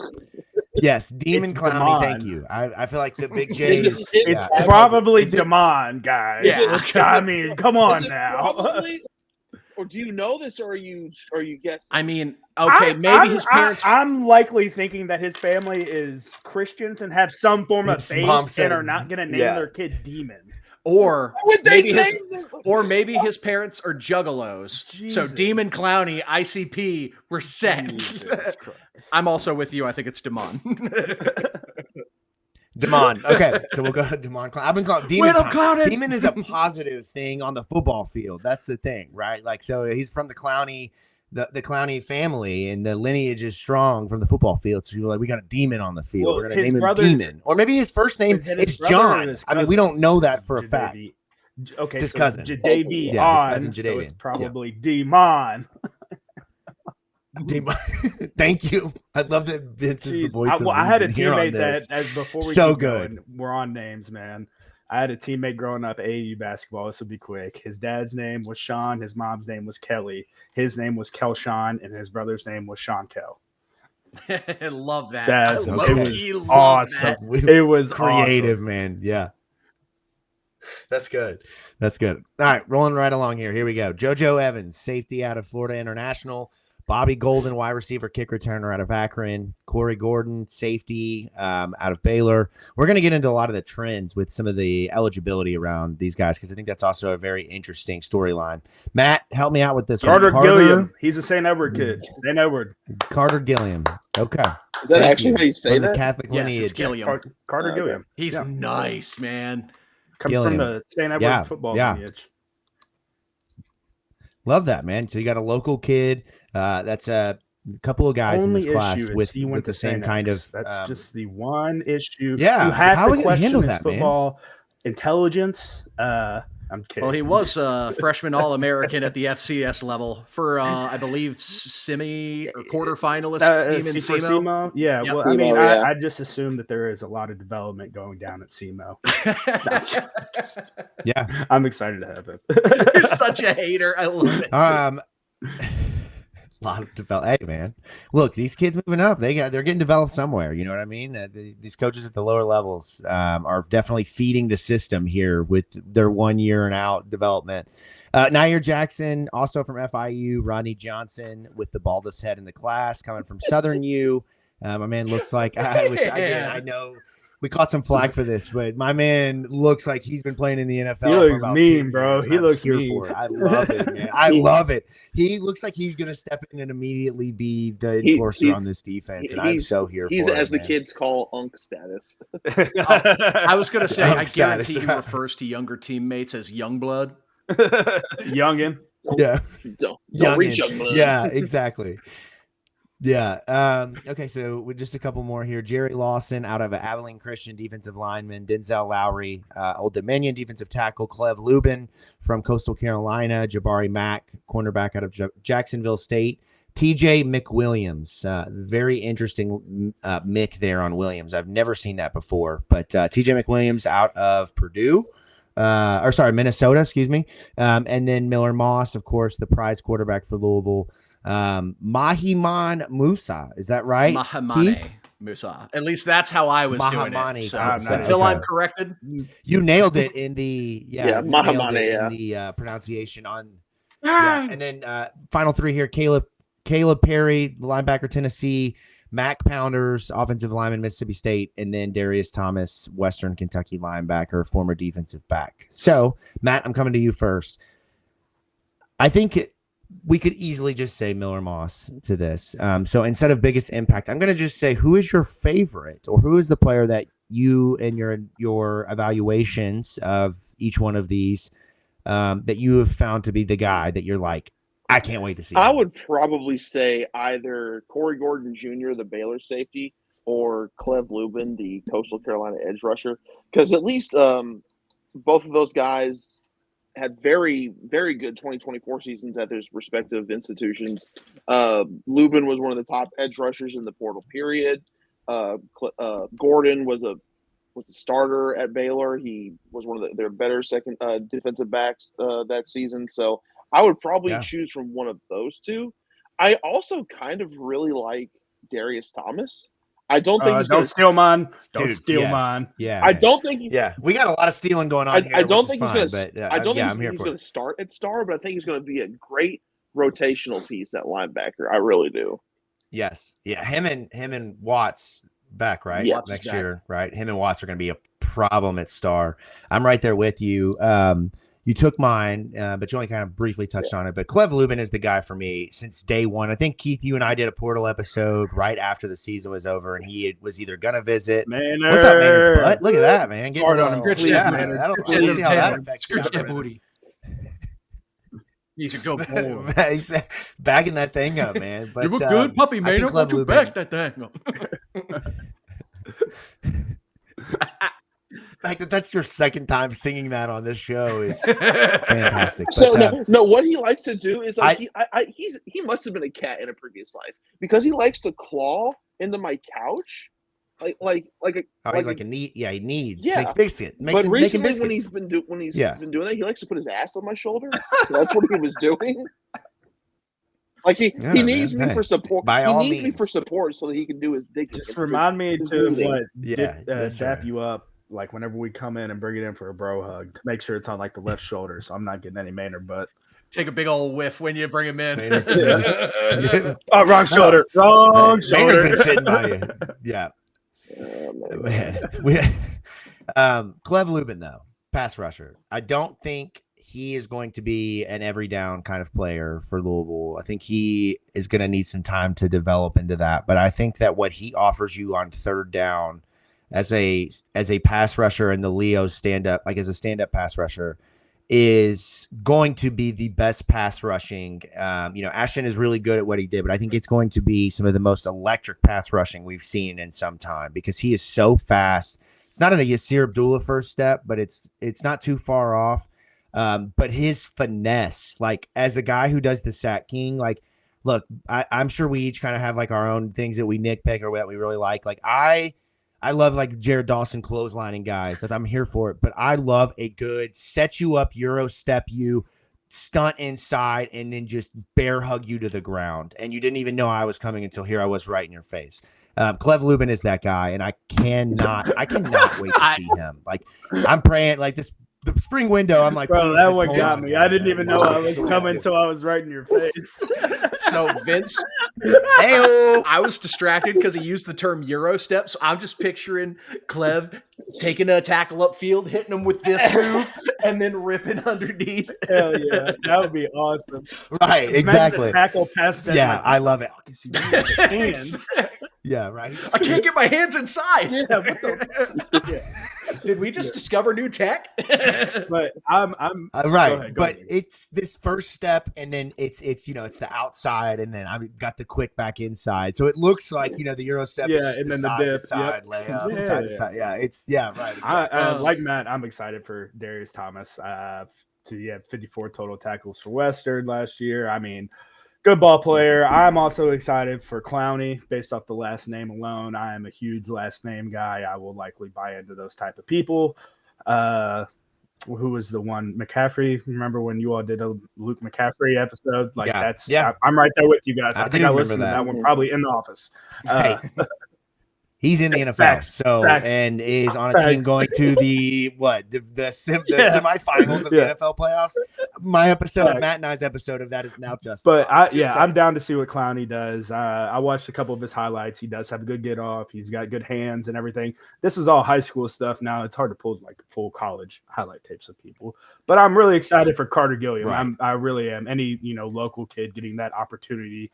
yes, Demon Clowney. Thank you. I feel like the big J. It's probably Demon, guys. Yeah, I mean, come on now. Probably, or do you know this, or are you guessing? I mean, okay, maybe his parents. I'm likely thinking that his family is Christians and have some form of faith and are not going to name their kid Demon. Or maybe his parents are juggalos. Jesus. So Demon Clowney, ICP, we're set. I'm also with you. I think it's Demon. Demon. Okay, so we'll go to Demon Clowney. I've been called Demon. Demon is a positive thing on the football field. That's the thing, right? So he's from the Clowney. The Clowney family and the lineage is strong from the football field. So you're like, we got a Demon on the field. We're going to name him Demon. Or maybe his first name is John. I mean, we don't know that for a fact. Okay, it's his cousin. Jadavion. Yeah, his cousin Jadavion. So it's probably Demon. Demon. Thank you. I love that Vince is the voice of I had a teammate that, as before we so good. We're on names, man. I had a teammate growing up, AAU basketball. This will be quick. His dad's name was Sean. His mom's name was Kelly. His name was Kelshawn, and his brother's name was Sean Kell. I love that. It was awesome. It was creative, awesome. Man. Yeah. That's good. All right, rolling right along here. Here we go. JoJo Evans, safety out of Florida International. Bobby Golden, wide receiver, kick returner out of Akron. Corey Gordon, safety out of Baylor. We're going to get into a lot of the trends with some of the eligibility around these guys because I think that's also a very interesting storyline. Matt, help me out with this. Carter Gilliam. He's a St. Edward kid. St. Edward. Carter Gilliam. Okay. Is that actually how you say from that? The Catholic lineage. Yes, it's Gilliam. Carter Gilliam. He's nice, man. Comes from the St. Edward football lineage. Love that, man. So you got a local kid. That's a couple of guys in this class with the same kind of. That's just the one issue. Yeah, you have how to are we question handle his that, football intelligence. I'm kidding. Well, he was a freshman All-American at the FCS level for, I believe, semi or quarterfinalist team in SEMO. Yeah, yep. well, I mean, I just assume that there is a lot of development going down at SEMO. Yeah, I'm excited to have it. You're such a hater. I love it. A lot of develop. Hey, man, look, these kids moving up. They're getting developed somewhere. You know what I mean? These coaches at the lower levels are definitely feeding the system here with their 1 year and out development. Nair Jackson, also from FIU. Rodney Johnson with the baldest head in the class, coming from Southern U. My man looks like I know. We caught some flack for this, but my man looks like he's been playing in the NFL. He looks mean, bro. He looks mean. I love it, man. I love it. He looks like he's going to step in and immediately be the enforcer on this defense, and I'm so here for it. He's, as the kids call, unk status. I was going to say, I guarantee he refers to younger teammates as young blood. Youngin. Yeah. Don't reach young blood. Yeah, exactly. Yeah. Okay, so with just a couple more here. Jerry Lawson out of Abilene Christian, defensive lineman. Denzel Lowry, Old Dominion, defensive tackle. Clev Lubin from Coastal Carolina. Jabari Mack, cornerback out of Jacksonville State. TJ McWilliams. Very interesting Mick there on Williams. I've never seen that before. But TJ McWilliams out of Purdue. Minnesota, excuse me. And then Miller Moss, of course, the prize quarterback for Louisville. Mahiman Musa, is that right? Mahamane Musa. At least that's how I was doing it. So until I'm corrected, you nailed it in the Mahamane, in the pronunciation on. Yeah. And then final three here: Caleb Perry, linebacker, Tennessee. Mac Pounders, offensive lineman, Mississippi State, and then Darius Thomas, Western Kentucky linebacker, former defensive back. So, Matt, I'm coming to you first. I think we could easily just say Miller Moss to this. So instead of biggest impact, I'm going to just say, who is your favorite, or who is the player that you in your evaluations of each one of these that you have found to be the guy that you're like, I can't wait to see. I would probably say either Corey Gordon Jr., the Baylor safety, or Clev Lubin, the Coastal Carolina edge rusher, because at least both of those guys had very, very good 2024 seasons at their respective institutions. Lubin was one of the top edge rushers in the portal period. Gordon was a starter at Baylor. He was one of their better second defensive backs that season. So I would probably choose from one of those two. I also kind of really like Darius Thomas. I don't think he's don't steal mine. Don't Dude, steal yes. mine. Yeah, I don't think. We got a lot of stealing going on here. I don't think he's going to. But I don't think he's going to start at star, but I think he's going to be a great rotational piece at linebacker. I really do. Yes, yeah. Him and Watts back right next year, right? Him and Watts are going to be a problem at star. I'm right there with you. You took mine, but you only kind of briefly touched on it. But Clev Lubin is the guy for me since day one. I think, Keith, you and I did a portal episode right after the season was over, and he was either going to visit. Maynard. What's up, Maynard's butt? Look at that, man. Getting Hard on little- him. yeah, Maynard. I don't see how that affects Scratch you. that booty. He's a good boy. He's backing that thing up, man. But You were good, puppy, I man. think Why don't you Lubin- back that thing up? The fact that that's your second time singing that on this show is fantastic. So But, no, what he likes to do is like he must have been a cat in a previous life because he likes to claw into my couch, he's like a neat. Yeah, he needs. Yeah. Makes biscuits. But recently, biscuits. when he's been doing that, he likes to put his ass on my shoulder. That's what he was doing. Like he needs me for support. He needs me for support so that he can do his dick. Just remind me to dap right. you up, like whenever we come in and bring it in for a bro hug, to make sure it's on like the left shoulder, so I'm not getting any Maynard butt. Take a big old whiff when you bring him in. Oh, wrong shoulder. Wrong shoulder. Maynard's been sitting by you. Yeah. Man. Clev Lubin, though, pass rusher. I don't think he is going to be an every down kind of player for Louisville. I think he is going to need some time to develop into that. But I think that what he offers you on third down as a pass rusher and the Leo's stand-up, like as a stand-up pass rusher, is going to be the best pass rushing. Ashton is really good at what he did, but I think it's going to be some of the most electric pass rushing we've seen in some time because he is so fast. It's not a Yasir Abdullah first step, but it's not too far off. But his finesse, like as a guy who does the sack king, like, look, I'm sure we each kind of have like our own things that we nitpick or that we really like. Like I love like Jared Dawson clotheslining guys. That I'm here for it. But I love a good set you up, Euro step you, stunt inside, and then just bear hug you to the ground. And you didn't even know I was coming until here I was right in your face. Clev Lubin is that guy, and I cannot wait to see him. Like I'm praying like this. The spring window, I'm like, bro, that one got me. I didn't even know I was coming until I was right in your face. So Vince, I was distracted because he used the term Euro step. So I'm just picturing Clev taking a tackle upfield, hitting him with this move, and then ripping underneath. Hell yeah, that would be awesome. Right, Imagine exactly. the tackle pass. Yeah, I love it. Hands. Yeah, right. I can't get my hands inside. Yeah, what the? Did we just discover new tech? But I'm right. Go ahead. It's this first step, and then it's the outside, and then I've got the quick back inside. So it looks like the Euro step is just and the then side the dip, to side layup, side to side. Yeah, it's right. Exactly. Like Matt, I'm excited for Darius Thomas. He had 54 total tackles for Western last year. I mean, good ball player. I'm also excited for Clowney based off the last name alone. I am a huge last name guy. I will likely buy into those type of people. Who was the one? McCaffrey. Remember when you all did a Luke McCaffrey episode? Like I'm right there with you guys. I think I listened to that one probably in the office. He's in the NFL, Facts. and is on a team going to the semifinals of the NFL playoffs. My episode, Matt and I's episode of that is now justified. But I'm down to see what Clowney does. I watched a couple of his highlights. He does have a good get off. He's got good hands and everything. This is all high school stuff now. It's hard to pull like full college highlight tapes of people. But I'm really excited for Carter Gilliam. Right. I really am. Any local kid getting that opportunity,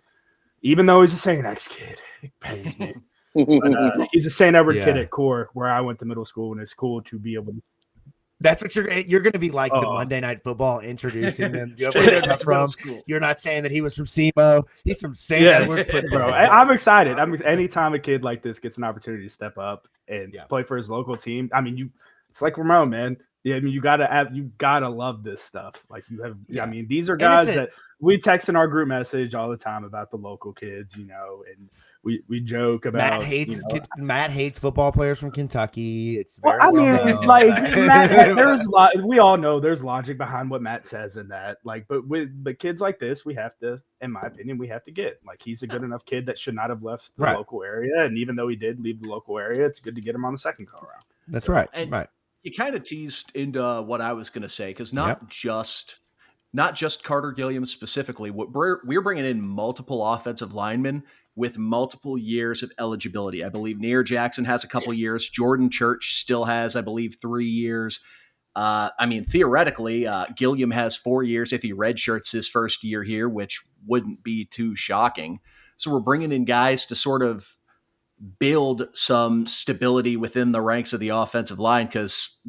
even though he's a St. X kid, it pains me. But, he's a St. Edward kid at core, where I went to middle school, and it's cool to be able to. That's what you're going to be like the Monday Night Football, introducing them. You're not saying that he was from SEMO. He's from St. Edward football. I'm excited. Anytime a kid like this gets an opportunity to step up and play for his local team. I mean, it's like Ramon, man. Yeah, I mean, you gotta love this stuff. Like you have. I mean, these are guys that we text in our group message all the time about the local kids, and we joke about. Matt hates football players from Kentucky. It's Matt, there's a lot. We all know there's logic behind what Matt says in that. But with the kids like this, we have to, in my opinion, get. Like, he's a good enough kid that should not have left the local area, and even though he did leave the local area, it's good to get him on the second go around. That's right. Right. You kind of teased into what I was going to say, because not just Carter Gilliam specifically. We're bringing in multiple offensive linemen with multiple years of eligibility. I believe Nair Jackson has a couple years. Jordan Church still has, I believe, 3 years. Theoretically, Gilliam has 4 years if he redshirts his first year here, which wouldn't be too shocking. So we're bringing in guys to sort of build some stability within the ranks of the offensive line, because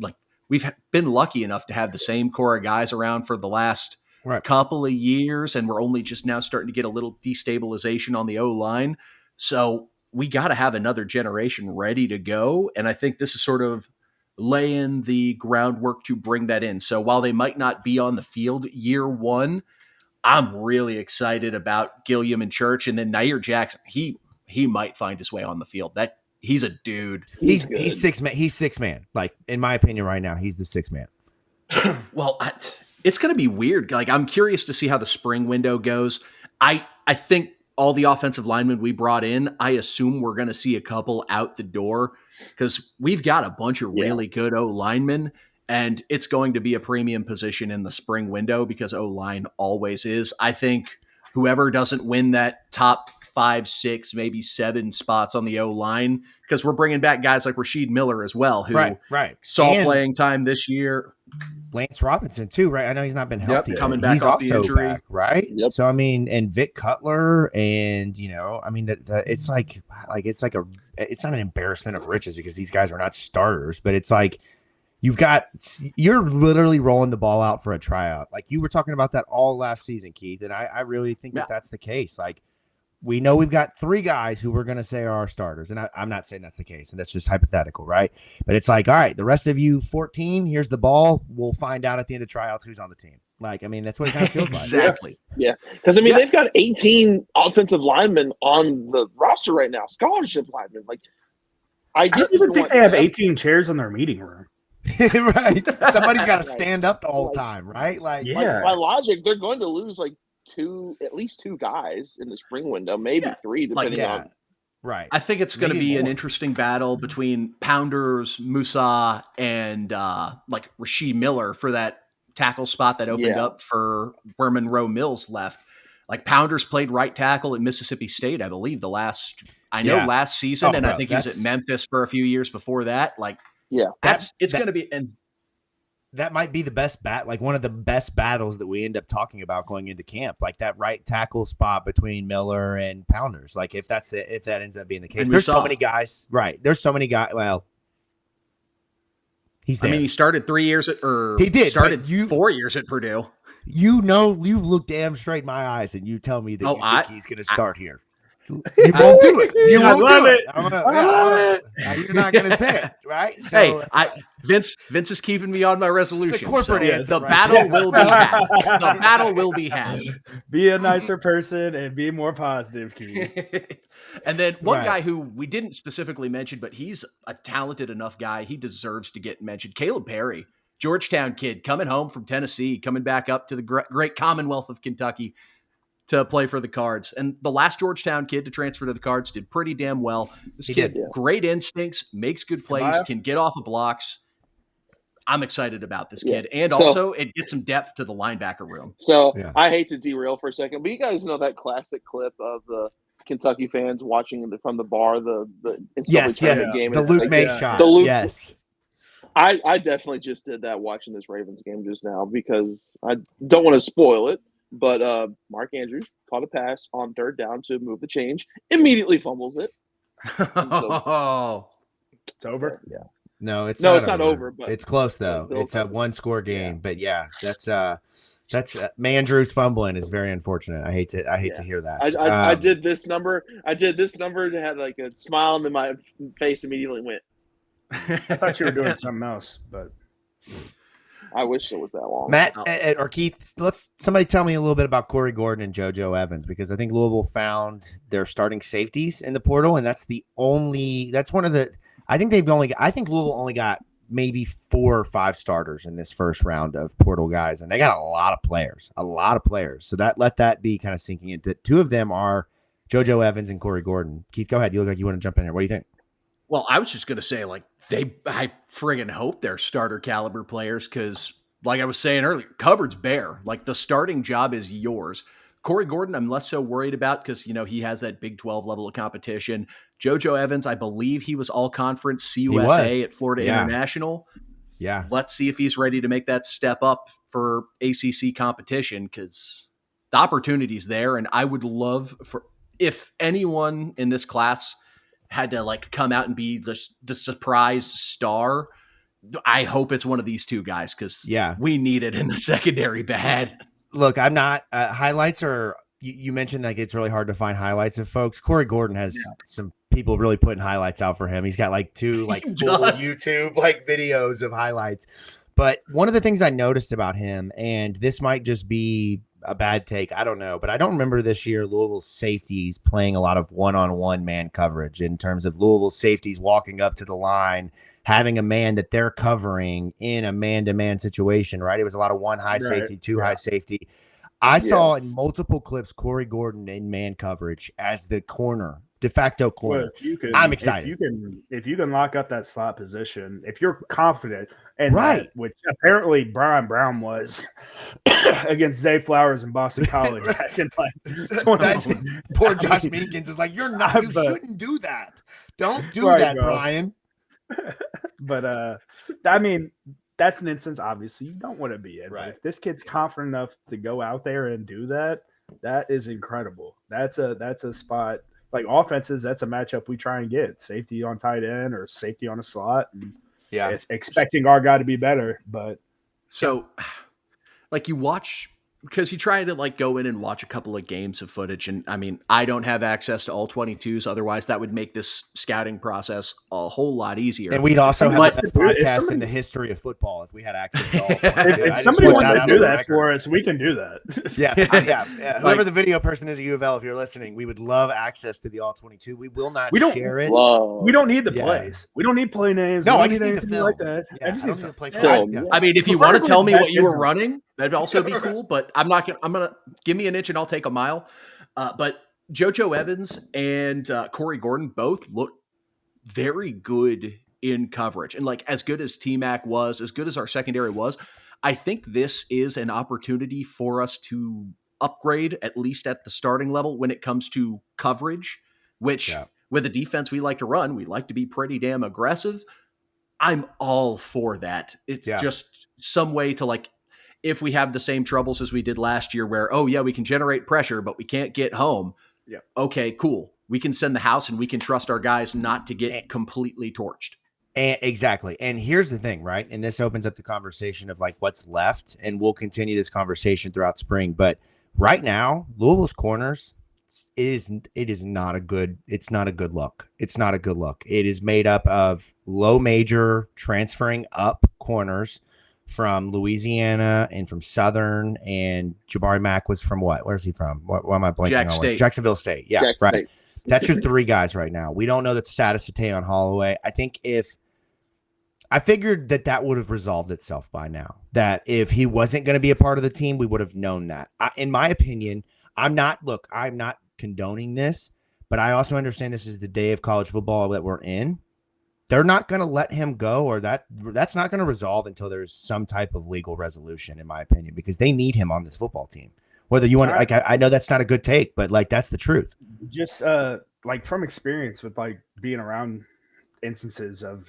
we've been lucky enough to have the same core of guys around for the last couple of years, and we're only just now starting to get a little destabilization on the O-line. So we got to have another generation ready to go, and I think this is sort of laying the groundwork to bring that in. So while they might not be on the field year one, I'm really excited about Gilliam and Church, and then Nair Jackson. He might find his way on the field. That he's a dude. He's six man. He's 6 man. Like, in my opinion, right now, he's the 6 man. Well, it's going to be weird. Like, I'm curious to see how the spring window goes. I think all the offensive linemen we brought in, I assume we're going to see a couple out the door, because we've got a bunch of really good O-linemen, and it's going to be a premium position in the spring window because O-line always is. I think whoever doesn't win that top 5, 6, maybe 7 spots on the O-line, because we're bringing back guys like Rasheed Miller as well, who saw playing time this year. Lance Robinson too, right? I know he's not been healthy. Coming back off the injury, right? Yep. So I mean, and Vic Cutler, and it's like it's not an embarrassment of riches because these guys are not starters, but it's like you're literally rolling the ball out for a tryout. Like, you were talking about that all last season, Keith, and I really think that's the case. Like, we know we've got 3 guys who we're going to say are our starters, and I'm not saying that's the case, and that's just hypothetical, right? But it's like, all right, the rest of you 14, here's the ball. We'll find out at the end of tryouts who's on the team. Like, I mean, that's what it kind of feels exactly. like. Yeah, because they've got 18 offensive linemen on the roster right now, scholarship linemen. Like, I don't even think they have 18 chairs in their meeting room. Right, somebody's got to stand up the whole time, right? Like, by logic, they're going to lose at least 2 guys in the spring window, maybe 3, depending on. Right. I think it's going to be an interesting battle between Pounders, Musa, and Rasheed Miller for that tackle spot that opened up for where Monroe Mills left. Like, Pounders played right tackle at Mississippi State, I believe, last season, and I think he was at Memphis for a few years before that. Like, it's going to be, and that might be the best one of the best battles that we end up talking about going into camp, like that right tackle spot between Miller and Pounders. Like, if that ends up being the case, there's so many guys, right? There's so many guys. Well, he's there. I mean, he started 3 years he did started 4 years at Purdue. You look damn straight in my eyes and you tell me that think he's going to start here. You won't do it. You won't do it. You're not going to say it, right? So Vince is keeping me on my resolution. The battle will be had. The battle will be had. Be a nicer person and be more positive, Keith. And then one guy who we didn't specifically mention, but he's a talented enough guy. He deserves to get mentioned. Caleb Perry, Georgetown kid, coming home from Tennessee, coming back up to the great Commonwealth of Kentucky. to play for the Cards. And the last Georgetown kid to transfer to the Cards did pretty damn well. This kid, great instincts, makes good plays, can get off of blocks. I'm excited about this kid. And also, it gets some depth to the linebacker room. So I hate to derail for a second, but you guys know that classic clip of the Kentucky fans watching from the bar the game. The Luke May shot. Yes. I definitely just did that watching this Ravens game just now because I don't want to spoil it, but Mark Andrews caught a pass on third down to move the change, immediately fumbles it. It's over? Yeah. No, it's not over, but it's close though. It's a 1-score game, but that's Mandrew's fumbling is very unfortunate. I hate to hear that. I did this number. And had like a smile, and then my face immediately went. I thought you were doing something else, but I wish it was that long. Matt or Keith, somebody tell me a little bit about Corey Gordon and JoJo Evans, because I think Louisville found their starting safeties in the portal, and I think Louisville only got maybe 4 or 5 starters in this first round of portal guys, and they got a lot of players. So let that be kind of sinking in. 2 of them are JoJo Evans and Corey Gordon. Keith, go ahead. You look like you want to jump in here. What do you think? Well, I was just going to say, I friggin' hope they're starter caliber players because, like I was saying earlier, cupboard's bare. Like, the starting job is yours. Corey Gordon, I'm less so worried about because, he has that Big 12 level of competition. JoJo Evans, I believe he was all-conference CUSA at Florida International. Yeah. Let's see if he's ready to make that step up for ACC competition because the opportunity's there, and I would love if anyone in this class had to come out and be the surprise star, I hope it's one of these 2 guys because we need it in the secondary bad. Look, I'm not highlights are you mentioned it's really hard to find highlights of folks. Corey Gordon has some people really putting highlights out for him. He's got 2 full YouTube videos of highlights. But one of the things I noticed about him, and this might just be a bad take, I don't know, but I don't remember this year Louisville's safeties playing a lot of one-on-one man coverage in terms of Louisville's safeties walking up to the line, having a man that they're covering in a man-to-man situation, right? It was a lot of 1 high safety, 2 high safety. I saw in multiple clips Corey Gordon in man coverage as the de facto corner. Well, I'm excited. If you can lock up that slot position, if you're confident, and that, which apparently Brian Brown was against Zay Flowers in Boston College back in poor Josh Meekins is you shouldn't do that. Don't do that, bro. Brian. But I mean, that's an instance obviously you don't want to be in. Right. If this kid's confident enough to go out there and do that, that is incredible. That's a spot. Offenses, that's a matchup we try and get. Safety on tight end or safety on a slot. And it's expecting our guy to be better. But so you watch because you try to go in and watch a couple of games of footage. And I mean, I don't have access to all 22s. Otherwise that would make this scouting process a whole lot easier. And we'd also have the best podcast in the history of football if we had access to all 22. If somebody wants to do that for us, we can do that. Yeah. Whoever the video person is at U of L, if you're listening, we would love access to the all 22. We will not share it. We don't need the plays. We don't need play names. No, I just need the film. Like that. Yeah, I just need to play film. I mean, if you want to tell me what you were running, that'd also be cool, but I'm gonna give me an inch and I'll take a mile. But JoJo Evans and Corey Gordon both look very good in coverage. And as good as T-Mac was, as good as our secondary was, I think this is an opportunity for us to upgrade, at least at the starting level, when it comes to coverage, which with the defense we like to run, we like to be pretty damn aggressive. I'm all for that. It's just some way to if we have the same troubles as we did last year where, we can generate pressure, but we can't get home. Yeah. Okay, cool. We can send the house and we can trust our guys not to get completely torched. Exactly. And here's the thing, right? And this opens up the conversation of what's left. And we'll continue this conversation throughout spring. But right now, Louisville's corners, it's not a good look. It's not a good look. It is made up of low major transferring up corners from Louisiana and from Southern, and Jabari Mack was from what? Where's he from? What am I blanking on? Jacksonville State. Yeah, right. State. That's your 3 guys right now. We don't know the status of Tayon Holloway. I figured that would have resolved itself by now. That if he wasn't going to be a part of the team, we would have known that. In my opinion, I'm not condoning this, but I also understand this is the day of college football that we're in. They're not going to let him go, or that's not going to resolve until there's some type of legal resolution, in my opinion, because they need him on this football team. Whether you want to, like, I know that's not a good take, but like, that's the truth. Just like from experience with like being around instances of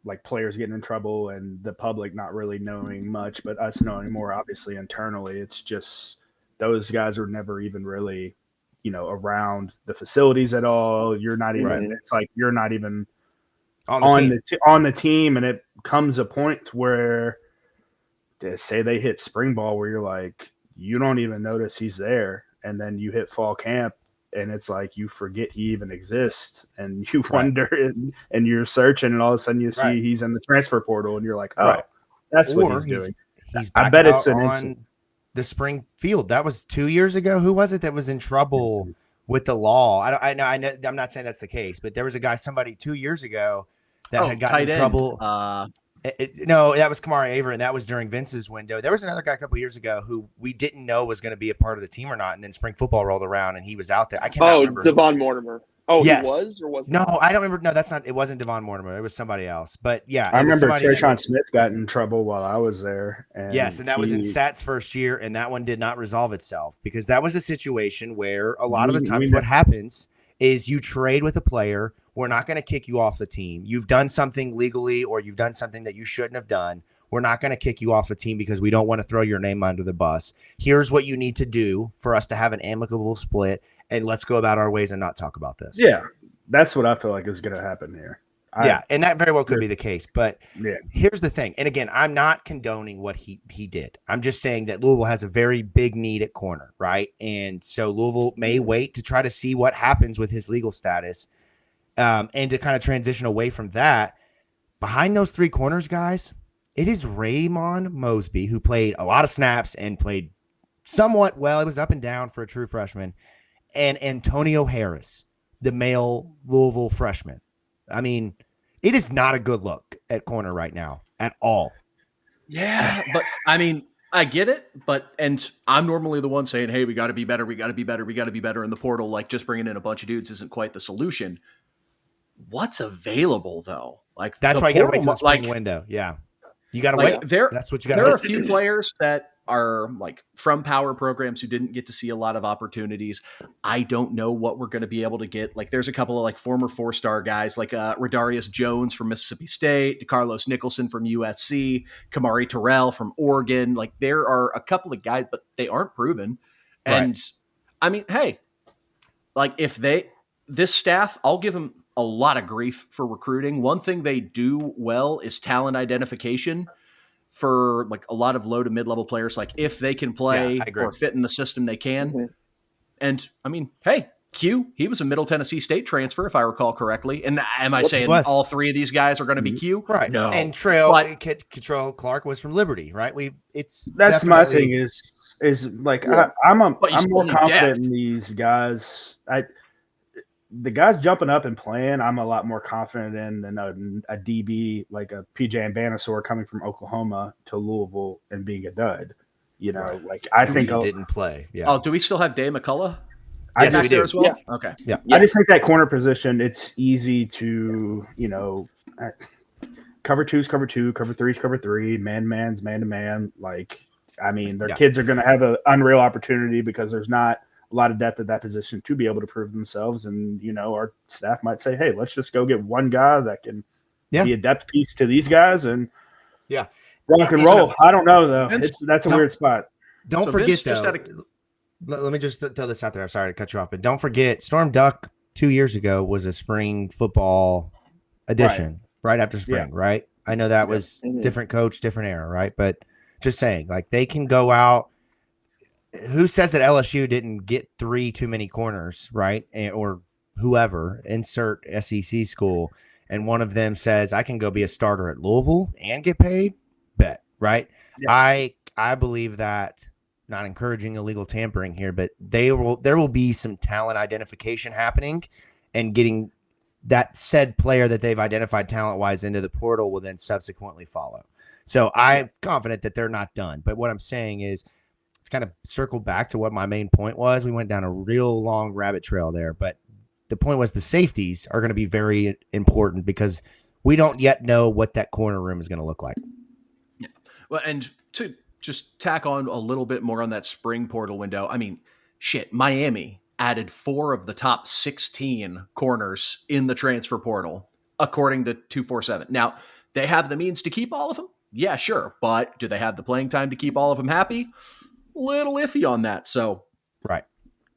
like players getting in trouble and the public not really knowing much, but us knowing more obviously internally. It's just those guys are never even really, around the facilities at all. You're not even. Right. It's like you're not even on the team, and it comes a point where say they hit spring ball where you're like, you don't even notice he's there, and then you hit fall camp and it's like you forget he even exists, and you wonder and you're searching, and all of a sudden you see he's in the transfer portal, and you're like, oh, that's what he's doing. I bet it's on the spring field. That was 2 years ago. Who was it that was in trouble with the law? I know. I'm not saying that's the case, but there was a guy, somebody 2 years ago that had gotten in trouble. No, that was Kamari Aver, and that was during Vince's window. There was another guy a couple years ago who we didn't know was going to be a part of the team or not, and then spring football rolled around, and he was out there. I can't remember. Devon Mortimer. Oh, yes. He was or wasn't? No, I don't remember. No, that's not. It wasn't Devon Mortimer. It was somebody else. But yeah, I remember Trayshawn Smith got in trouble while I was there. And and that was in Sat's first year, and that one did not resolve itself because that was a situation where a lot of the times what happens is you trade with a player. We're not going to kick you off the team. You've done something legally, or you've done something that you shouldn't have done. We're not going to kick you off the team because we don't want to throw your name under the bus. Here's what you need to do for us to have an amicable split, and let's go about our ways and not talk about this. Yeah, that's what I feel like is going to happen here. And that very well could be the case. But here's the thing. And again, I'm not condoning what he did. I'm just saying that Louisville has a very big need at corner, right? And so Louisville may wait to try to see what happens with his legal status. And to kind of transition away from that, behind those three corners, guys, it is Raymond Mosby, who played a lot of snaps and played somewhat well. It was up and down for a true freshman. And Antonio Harris, the male Louisville freshman. I mean, it is not a good look at corner right now at all. Yeah, but I mean, I get it, and I'm normally the one saying, hey, we got to be better. We got to be better. We got to be better in the portal. Like just bringing in a bunch of dudes isn't quite the solution. What's available though? Like that's why you got to wait till the spring window. Yeah, you got to wait. That's what you got. There are a few players that are like from power programs who didn't get to see a lot of opportunities. I don't know what we're going to be able to get. Like there's a couple of like former 4-star guys like Rodarius Jones from Mississippi State, DeCarlos Nicholson from USC, Kamari Terrell from Oregon. Like there are a couple of guys, but they aren't proven. And I mean, hey, like this staff, I'll give them a lot of grief for recruiting. One thing they do well is talent identification for like a lot of low to mid-level players. Like if they can play or fit in the system, they can. Mm-hmm. And I mean, hey, Q, he was a Middle Tennessee State transfer, if I recall correctly. And am I saying all three of these guys are going to be Q? Right. No. And Trail Clark was from Liberty, right? That's my thing is like, I'm more confident in these guys. The guys jumping up and playing, I'm a lot more confident in than a DB like a PJ Ambanasaur coming from Oklahoma to Louisville and being a dud. Like I think he didn't play. Yeah. Oh, do we still have Dave McCullough? Yes, we do. As well? Yeah. Okay. Yeah. I just think that corner position, it's easy to, cover twos, cover two, cover threes, cover three, man's man to man. Like, I mean, their kids are going to have an unreal opportunity because there's not a lot of depth at that position to be able to prove themselves. And, our staff might say, hey, let's just go get one guy that can be a depth piece to these guys and rock and roll. I don't know, though. That's a weird spot. Don't forget, let me just throw this out there. I'm sorry to cut you off, but don't forget, Storm Duck 2 years ago was a spring football edition right after spring, right? I know that was different coach, different era, right? But just saying, like, they can go out. Who says that LSU didn't get three too many corners, right? Or whoever, insert SEC school, and one of them says, I can go be a starter at Louisville and get paid? Bet, right? Yeah. I believe that, not encouraging illegal tampering here, but there will be some talent identification happening, and getting that said player that they've identified talent-wise into the portal will then subsequently follow. So I'm confident that they're not done. But what I'm saying is, it's kind of circle back to what my main point was. We went down a real long rabbit trail there, but the point was the safeties are going to be very important because we don't yet know what that corner room is going to look like. Yeah. Well, and to just tack on a little bit more on that spring portal window, I mean, shit, Miami added 4 of the top 16 corners in the transfer portal, according to 247. Now, they have the means to keep all of them? Yeah, sure. But do they have the playing time to keep all of them happy? Little iffy on that. So, right.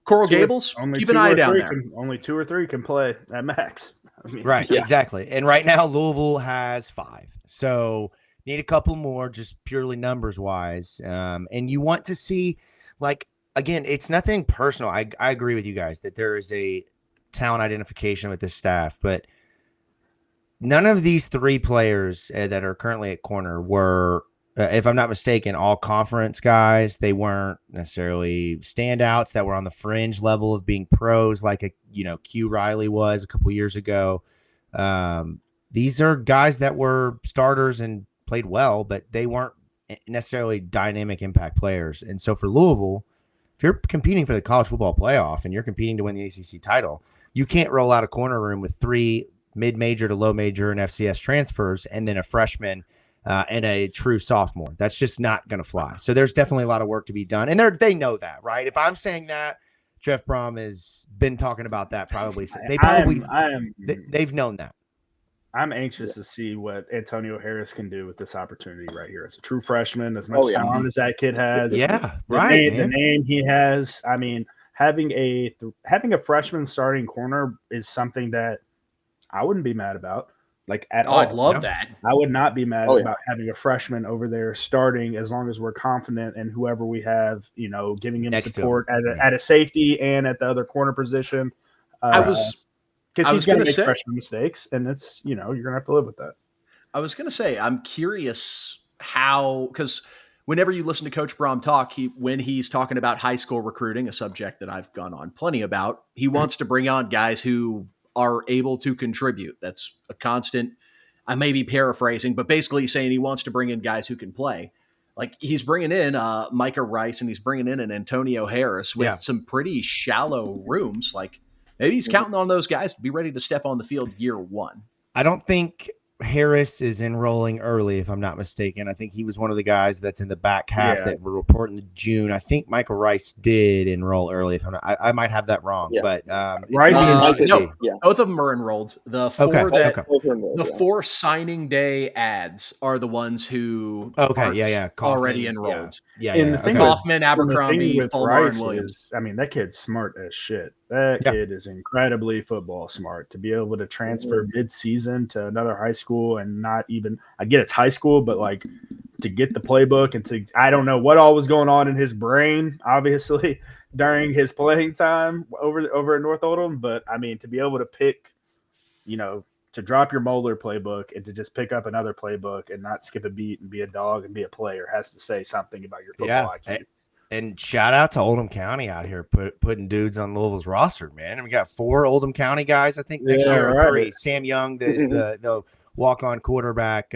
Coral Gables, keep an eye down there. Only 2 or 3 can play at max. I mean, right, exactly. And right now, Louisville has 5. So need a couple more, just purely numbers wise. And you want to see, like, again, it's nothing personal. I agree with you guys that there is a talent identification with this staff, but none of these 3 players that are currently at corner were, if I'm not mistaken, all conference guys. They weren't necessarily standouts that were on the fringe level of being pros like Q Riley was a couple years ago. These are guys that were starters and played well, but they weren't necessarily dynamic impact players. And so for Louisville, if you're competing for the college football playoff and you're competing to win the ACC title, you can't roll out a corner room with 3 mid-major to low-major and FCS transfers and then a freshman and a true sophomore. That's just not going to fly. So there's definitely a lot of work to be done. And they know that, right? If I'm saying that, Jeff Brom has been talking about that probably. They've known that. I'm anxious to see what Antonio Harris can do with this opportunity right here. As a true freshman, as much talent as that kid has. Yeah, the name he has. I mean, having a freshman starting corner is something that I wouldn't be mad about. Like at all. I'd love that. I would not be mad about having a freshman over there starting as long as we're confident in whoever we have, giving him next support at a safety and at the other corner position. Because he's going to make freshman mistakes, and it's, you're going to have to live with that. I was going to say, I'm curious how, because whenever you listen to Coach Brom talk, when he's talking about high school recruiting, a subject that I've gone on plenty about, he wants to bring on guys who are able to contribute. That's a constant. I may be paraphrasing, but basically saying he wants to bring in guys who can play. Like he's bringing in Micah Rice and he's bringing in an Antonio Harris with some pretty shallow rooms. Like maybe he's counting on those guys to be ready to step on the field year 1. I don't think Harris is enrolling early, if I'm not mistaken. I think he was one of the guys that's in the back half that were reporting to June. I think Michael Rice did enroll early. If I'm not, I might have that wrong, but Rice both of them are enrolled. The 4 signing day ads are the ones who already enrolled. Kaufman, Abercrombie, Fulmer, and Williams. I mean, that kid's smart as shit. That kid is incredibly football smart to be able to transfer mid-season to another high school and not even – I get it's high school, but, like, to get the playbook and to – I don't know what all was going on in his brain, obviously, during his playing time over at North Oldham. But, I mean, to be able to pick, to drop your Moeller playbook and to just pick up another playbook and not skip a beat and be a dog and be a player has to say something about your football IQ. And shout out to Oldham County out here putting dudes on Louisville's roster, man. And we got 4 Oldham County guys, I think, next year, or 3. Sam Young is the walk-on quarterback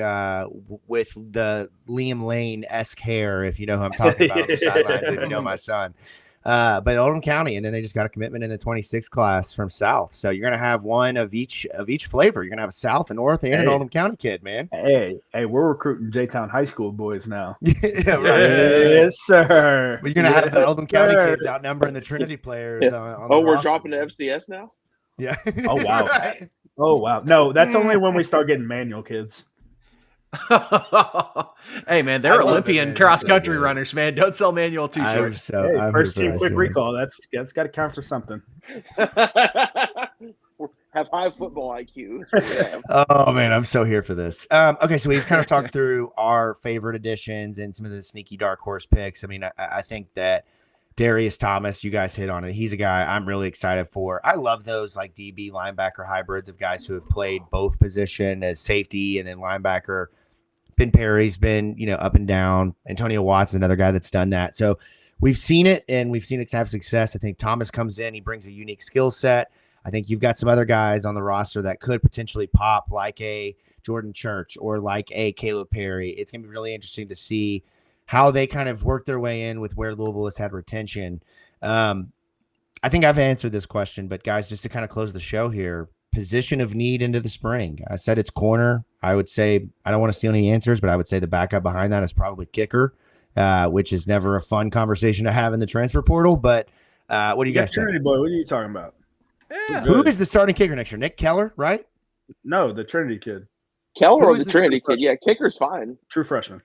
with the Liam Lane-esque hair, if you know who I'm talking about on the sidelines, if you know my son. But Oldham County, and then they just got a commitment in the 26 class from South. So you're gonna have one of each flavor. You're gonna have a South, a North, and an Oldham County kid, man. Hey, we're recruiting J-Town High School boys now. Yes, sir. But you're gonna have the Oldham County kids outnumbering the Trinity players. On we're dropping to FCS now. Yeah. Oh wow. Oh wow. No, that's only when we start getting manual kids. Hey man, they're Olympian cross country runners, man. Don't sell manual too short. First team quick recall. That's got to count for something. Have high football IQ. Oh man, I'm so here for this. Okay, so we've kind of talked through our favorite additions and some of the sneaky dark horse picks. I mean, I think that Darius Thomas, you guys hit on it. He's a guy I'm really excited for. I love those like DB linebacker hybrids of guys who have played both position as safety and then linebacker. Ben Perry's been, up and down. Antonio Watts is another guy that's done that. So we've seen it, and we've seen it have success. I think Thomas comes in. He brings a unique skill set. I think you've got some other guys on the roster that could potentially pop, like a Jordan Church or like a Caleb Perry. It's going to be really interesting to see how they kind of worked their way in with where Louisville has had retention. I think I've answered this question, but guys, just to kind of close the show here, position of need into the spring. I said it's corner. I would say, I don't want to steal any answers, but I would say the backup behind that is probably kicker, which is never a fun conversation to have in the transfer portal. But what do you guys think? Trinity boy, what are you talking about? Yeah. Who is the starting kicker next year? Nick Keller, right? No, the Trinity kid. Keller Who or is the the Trinity kid? Yeah, kicker's fine. True freshman.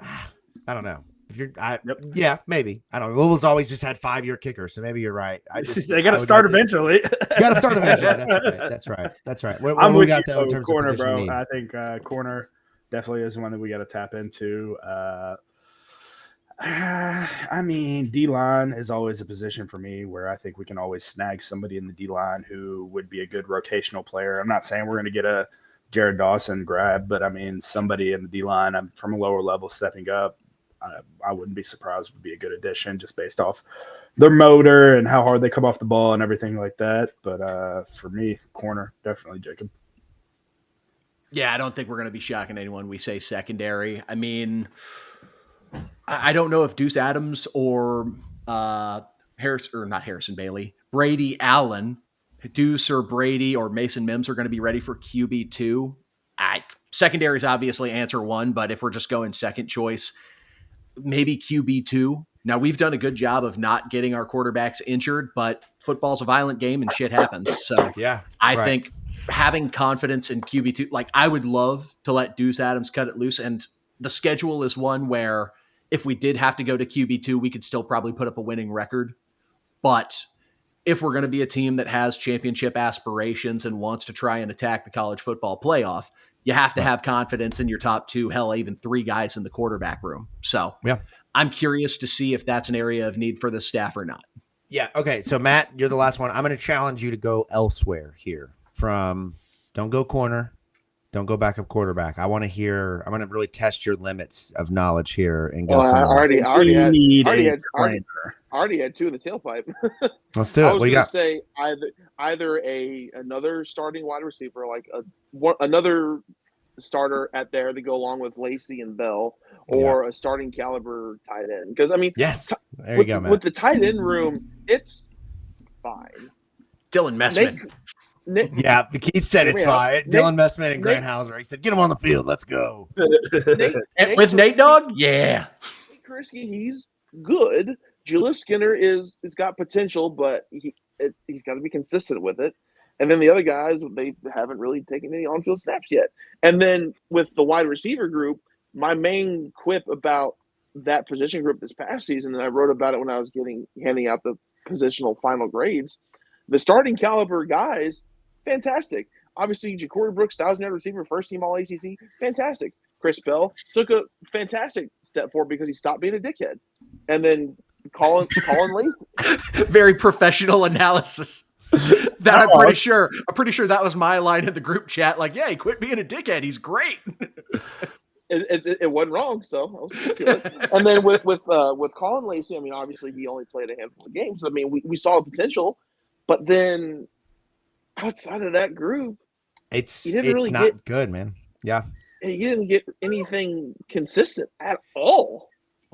I don't know. If you're, yeah, maybe. I don't know. Louisville's always just had 5-year kickers, so maybe you're right. They got to start eventually. Got to start eventually. That's right. What I'm we with got you, though in terms corner, of position bro. need? I think corner definitely is one that we got to tap into. I mean, D-line is always a position for me where I think we can always snag somebody in the D-line who would be a good rotational player. I'm not saying we're going to get a Jared Dawson grab, but I mean, somebody in the D-line from a lower level stepping up, I wouldn't be surprised would be a good addition just based off their motor and how hard they come off the ball and everything like that. But for me, corner, definitely Jacob. Yeah, I don't think we're going to be shocking anyone. We say secondary. I mean, I don't know if Deuce Adams or Harrison Bailey, Brady Allen, Deuce or Brady or Mason Mims are going to be ready for QB2. Secondary is obviously answer one, but if we're just going second choice, maybe QB2. Now, we've done a good job of not getting our quarterbacks injured, but football's a violent game and shit happens. So Yeah, I think having confidence in QB2, like I would love to let Deuce Adams cut it loose. And the schedule is one where if we did have to go to QB2, we could still probably put up a winning record. But if we're going to be a team that has championship aspirations and wants to try and attack the college football playoff, you have to have confidence in your top two, hell, even three guys in the quarterback room. So yeah, I'm curious to see if that's an area of need for the staff or not. Yeah. Okay. So Matt, you're the last one. I'm going to challenge you to go elsewhere here. Don't go corner, don't go backup quarterback. I want to hear. I'm going to really test your limits of knowledge here and go. I already had two in the tailpipe. Let's do it. What do you got? Say either another starting wide receiver, like another starter at there to go along with Lacey and Bell, or a starting caliber tight end. Because I mean, yes, there you go, Matt. With the tight end room, it's fine. Dylan Messman. Yeah, Keith said it's fine. Dylan Messman and Grant Hauser. He said, "Get him on the field. Let's go." With Nate Dogg, yeah. Nate Kursky, he's good. Julius Skinner is got potential, but he's got to be consistent with it. And then the other guys, they haven't really taken any on-field snaps yet. And then with the wide receiver group, my main quip about that position group this past season, and I wrote about it when I was handing out the positional final grades, the starting caliber guys, fantastic. Obviously, Ja'Cory Brooks, 1,000-yard receiver, first-team All-ACC, fantastic. Chris Bell took a fantastic step forward because he stopped being a dickhead. And then Colin Lacey. Very professional analysis. That I'm pretty sure that was my line in the group chat. Like, yeah, he quit being a dickhead. He's great. It wasn't wrong. So and then with Colin Lacey, I mean, obviously he only played a handful of games. I mean, we saw the potential, but then outside of that group, it's not good, man. Yeah, you didn't get anything consistent at all.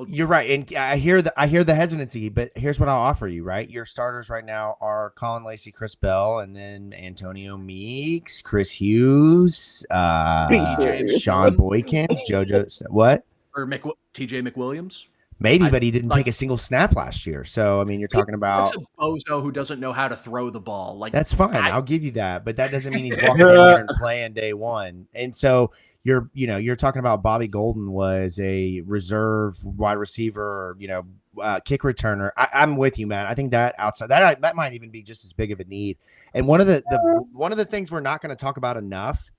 You're right, and I hear the hesitancy, but here's what I'll offer you. Right, your starters right now are Colin Lacey, Chris Bell, and then Antonio Meeks, Chris Hughes, Sean Boykins, JoJo. What? Or TJ McWilliams? Maybe, but he didn't take a single snap last year. So I mean, you're talking about a bozo who doesn't know how to throw the ball. Like that's fine. I'll give you that, but that doesn't mean he's walking in there and playing day one. And so you're talking about Bobby Golden was a reserve wide receiver, or, kick returner. I'm with you, man. I think that outside that might even be just as big of a need. And one of the things we're not going to talk about enough,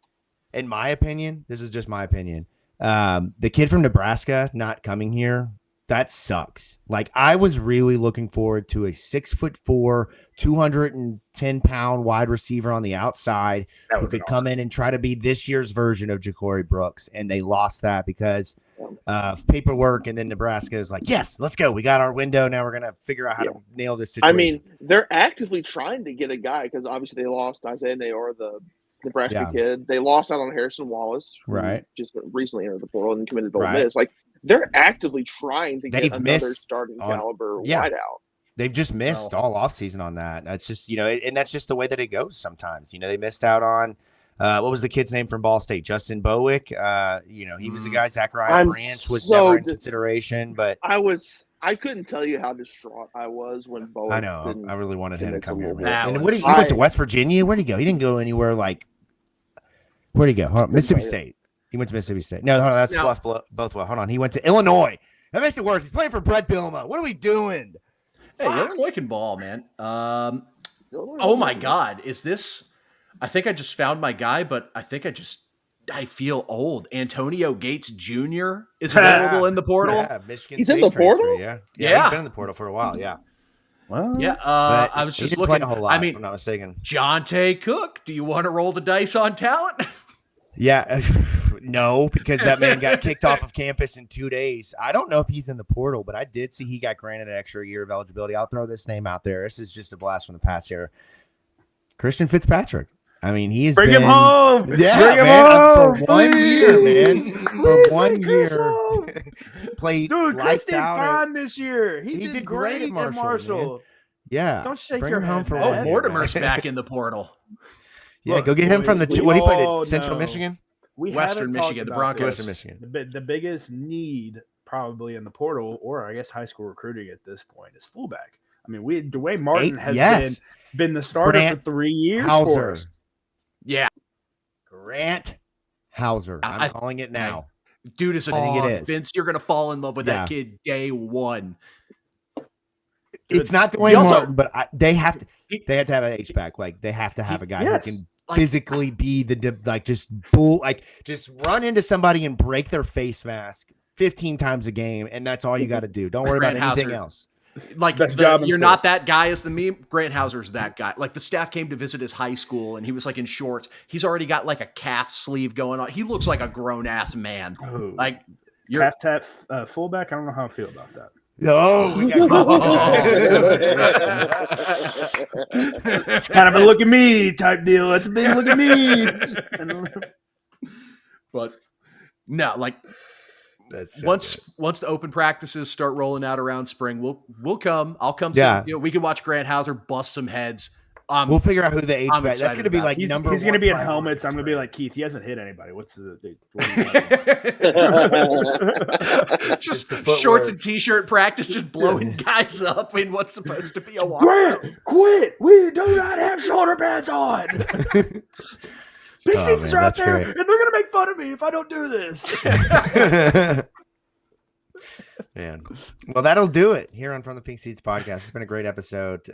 in my opinion, this is just my opinion. The kid from Nebraska not coming here, that sucks. Like I was really looking forward to a 6'4", 210-pound wide receiver on the outside who could come in and try to be this year's version of Ja'Cory Brooks, and they lost that because of paperwork. And then Nebraska is like, "Yes, let's go. We got our window. Now we're gonna figure out how to nail this situation." I mean, they're actively trying to get a guy because obviously they lost Isaiah Nayor, the Nebraska kid. They lost out on Harrison Wallace, right? Just recently entered the portal and committed to Ole Miss. Like they're actively trying to get They've another missed starting on- caliber yeah. wideout. They've just missed all offseason on that. That's just, and that's just the way that it goes sometimes. They missed out on, what was the kid's name from Ball State? Justin Bowick. He was a guy, Zachariah Branch was never in consideration, but I couldn't tell you how distraught I was when Bowick I know. I really wanted him to come here. That And was- he went to West Virginia? Where'd he go? He didn't go anywhere where'd he go? Hold on. Mississippi State. He went to Mississippi State. No, hold on, that's both well. Hold on. He went to Illinois. That makes it worse. He's playing for Brett Bielema. What are we doing? Hey, Illinois can ball, man. Oh my God, is this? I think I just found my guy, but I think I feel old. Antonio Gates Jr. is available in the portal. Yeah, Michigan He's State in the portal? transfer, yeah. He's been in the portal for a while. Yeah. Well, Yeah, But I was he just didn't play looking. a whole lot, I mean, if I'm not mistaken. Jonte Cook. Do you want to roll the dice on talent? Yeah, no, because that man got kicked off of campus in 2 days. I don't know if he's in the portal, but I did see he got granted an extra year of eligibility. I'll throw this name out there. This is just a blast from the past here. Christian Fitzpatrick. I mean, he has bring been, him home. Yeah, Bring him man, home, for 1 year, man. Please For 1 Chris year, home. played Dude, Chris lights did out. fine this year. He He did great at Marshall. Yeah, Don't shake bring your him home head, for man. Oh, 1 year, Mortimer's man. back in the portal. Yeah, Look, go get him from boys, what he played all at Central know. Michigan. We Western haven't talked Michigan, the about Broncos. this. Western Michigan. The biggest need probably in the portal, or I guess high school recruiting at this point, is fullback. I mean, Dwayne Martin has been the starter Grant for 3 years for Hauser. us. Yeah, Grant Hauser. I'm calling it now. dude is a I think it dog. is. Vince, you're gonna fall in love with that kid day one. It's not Dwayne Martin, but they have to have an H back. Like they have to have a guy who can physically be just run into somebody and break their face mask 15 times a game, and that's all you got to do. Don't worry about anything else. Like you're not that guy is the meme. Grant Hauser's that guy. Like the staff came to visit his high school and he was like in shorts. He's already got like a calf sleeve going on. He looks like a grown ass man. Oh, like you're half tap fullback. I don't know how I feel about that. Oh, we got It's kind of a look at me type deal. That's a big look at me. But no, like that's once the open practices start rolling out around spring, we'll come. I'll come. Yeah. See, we can watch Grant Hauser bust some heads. We'll figure out who the H back. That's going to be like he's number. He's going to be in priority. helmets. I'm going to be like Keith. He hasn't hit anybody. What's the just shorts and t-shirt practice, just blowing guys up in what's supposed to be a walk. Grant, quit! We do not have shoulder pads on. Big seats are out there, and they're going to make fun of me if I don't do this. Man, well, that'll do it here on From the Pink Seats podcast. It's been a great episode.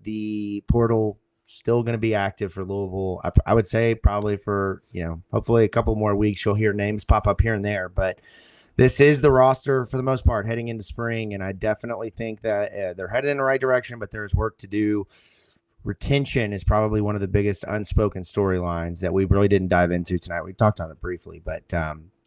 The portal still going to be active for Louisville. I would say probably for, hopefully a couple more weeks. You'll hear names pop up here and there, but this is the roster for the most part heading into spring. And I definitely think that they're headed in the right direction, but there's work to do. Retention is probably one of the biggest unspoken storylines that we really didn't dive into tonight. We talked on it briefly, but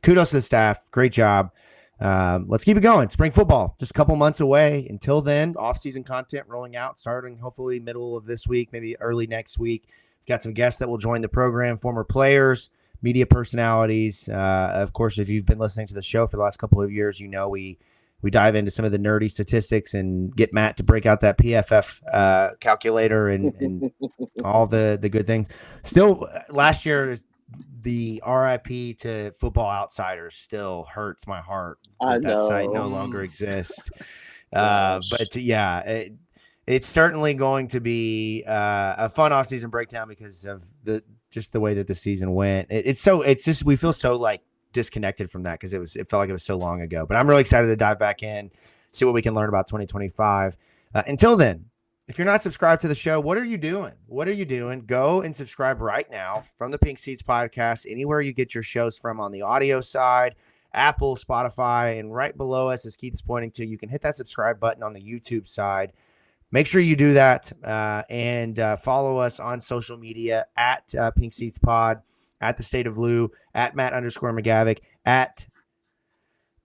kudos to the staff. Great job. Let's keep it going. Spring football, just a couple months away. Until then, off-season content rolling out, starting hopefully middle of this week, maybe early next week. We've got some guests that will join the program, former players, media personalities. Of course, if you've been listening to the show for the last couple of years, we dive into some of the nerdy statistics and get Matt to break out that PFF calculator and all the good things. Still, last year, the RIP to Football Outsiders still hurts my heart that site no longer exists. But yeah, it's certainly going to be a fun offseason breakdown because of the way that the season went. We feel so like disconnected from that because it felt like it was so long ago. But I'm really excited to dive back in, see what we can learn about 2025. Until then, if you're not subscribed to the show, what are you doing? Go and subscribe right now from the Pink Seats podcast, anywhere you get your shows from on the audio side, Apple, Spotify, and right below us, as Keith is pointing to, you can hit that subscribe button on the YouTube side. Make sure you do that and follow us on social media at Pink Seats Pod, at the State of Lou, at Matt _McGavic, at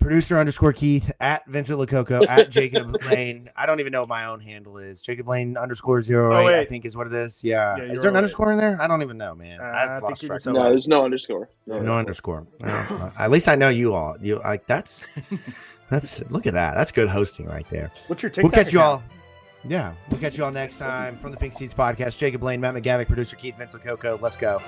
producer _ Keith, at Vincent Lococo, at Jacob Lane. I don't even know what my own handle is. Jacob Lane _08, I think is what it is. Yeah. Is there an underscore in there? I don't even know, man. I've lost track. No, there's no underscore. No underscore. At least I know you all. You like that's look at that. That's good hosting right there. What's your TikTok We'll catch you account? all. Yeah, we'll catch you all next time from the Pink Seats Podcast. Jacob Lane, Matt McGavic, producer Keith, Vince Lococo. Let's go.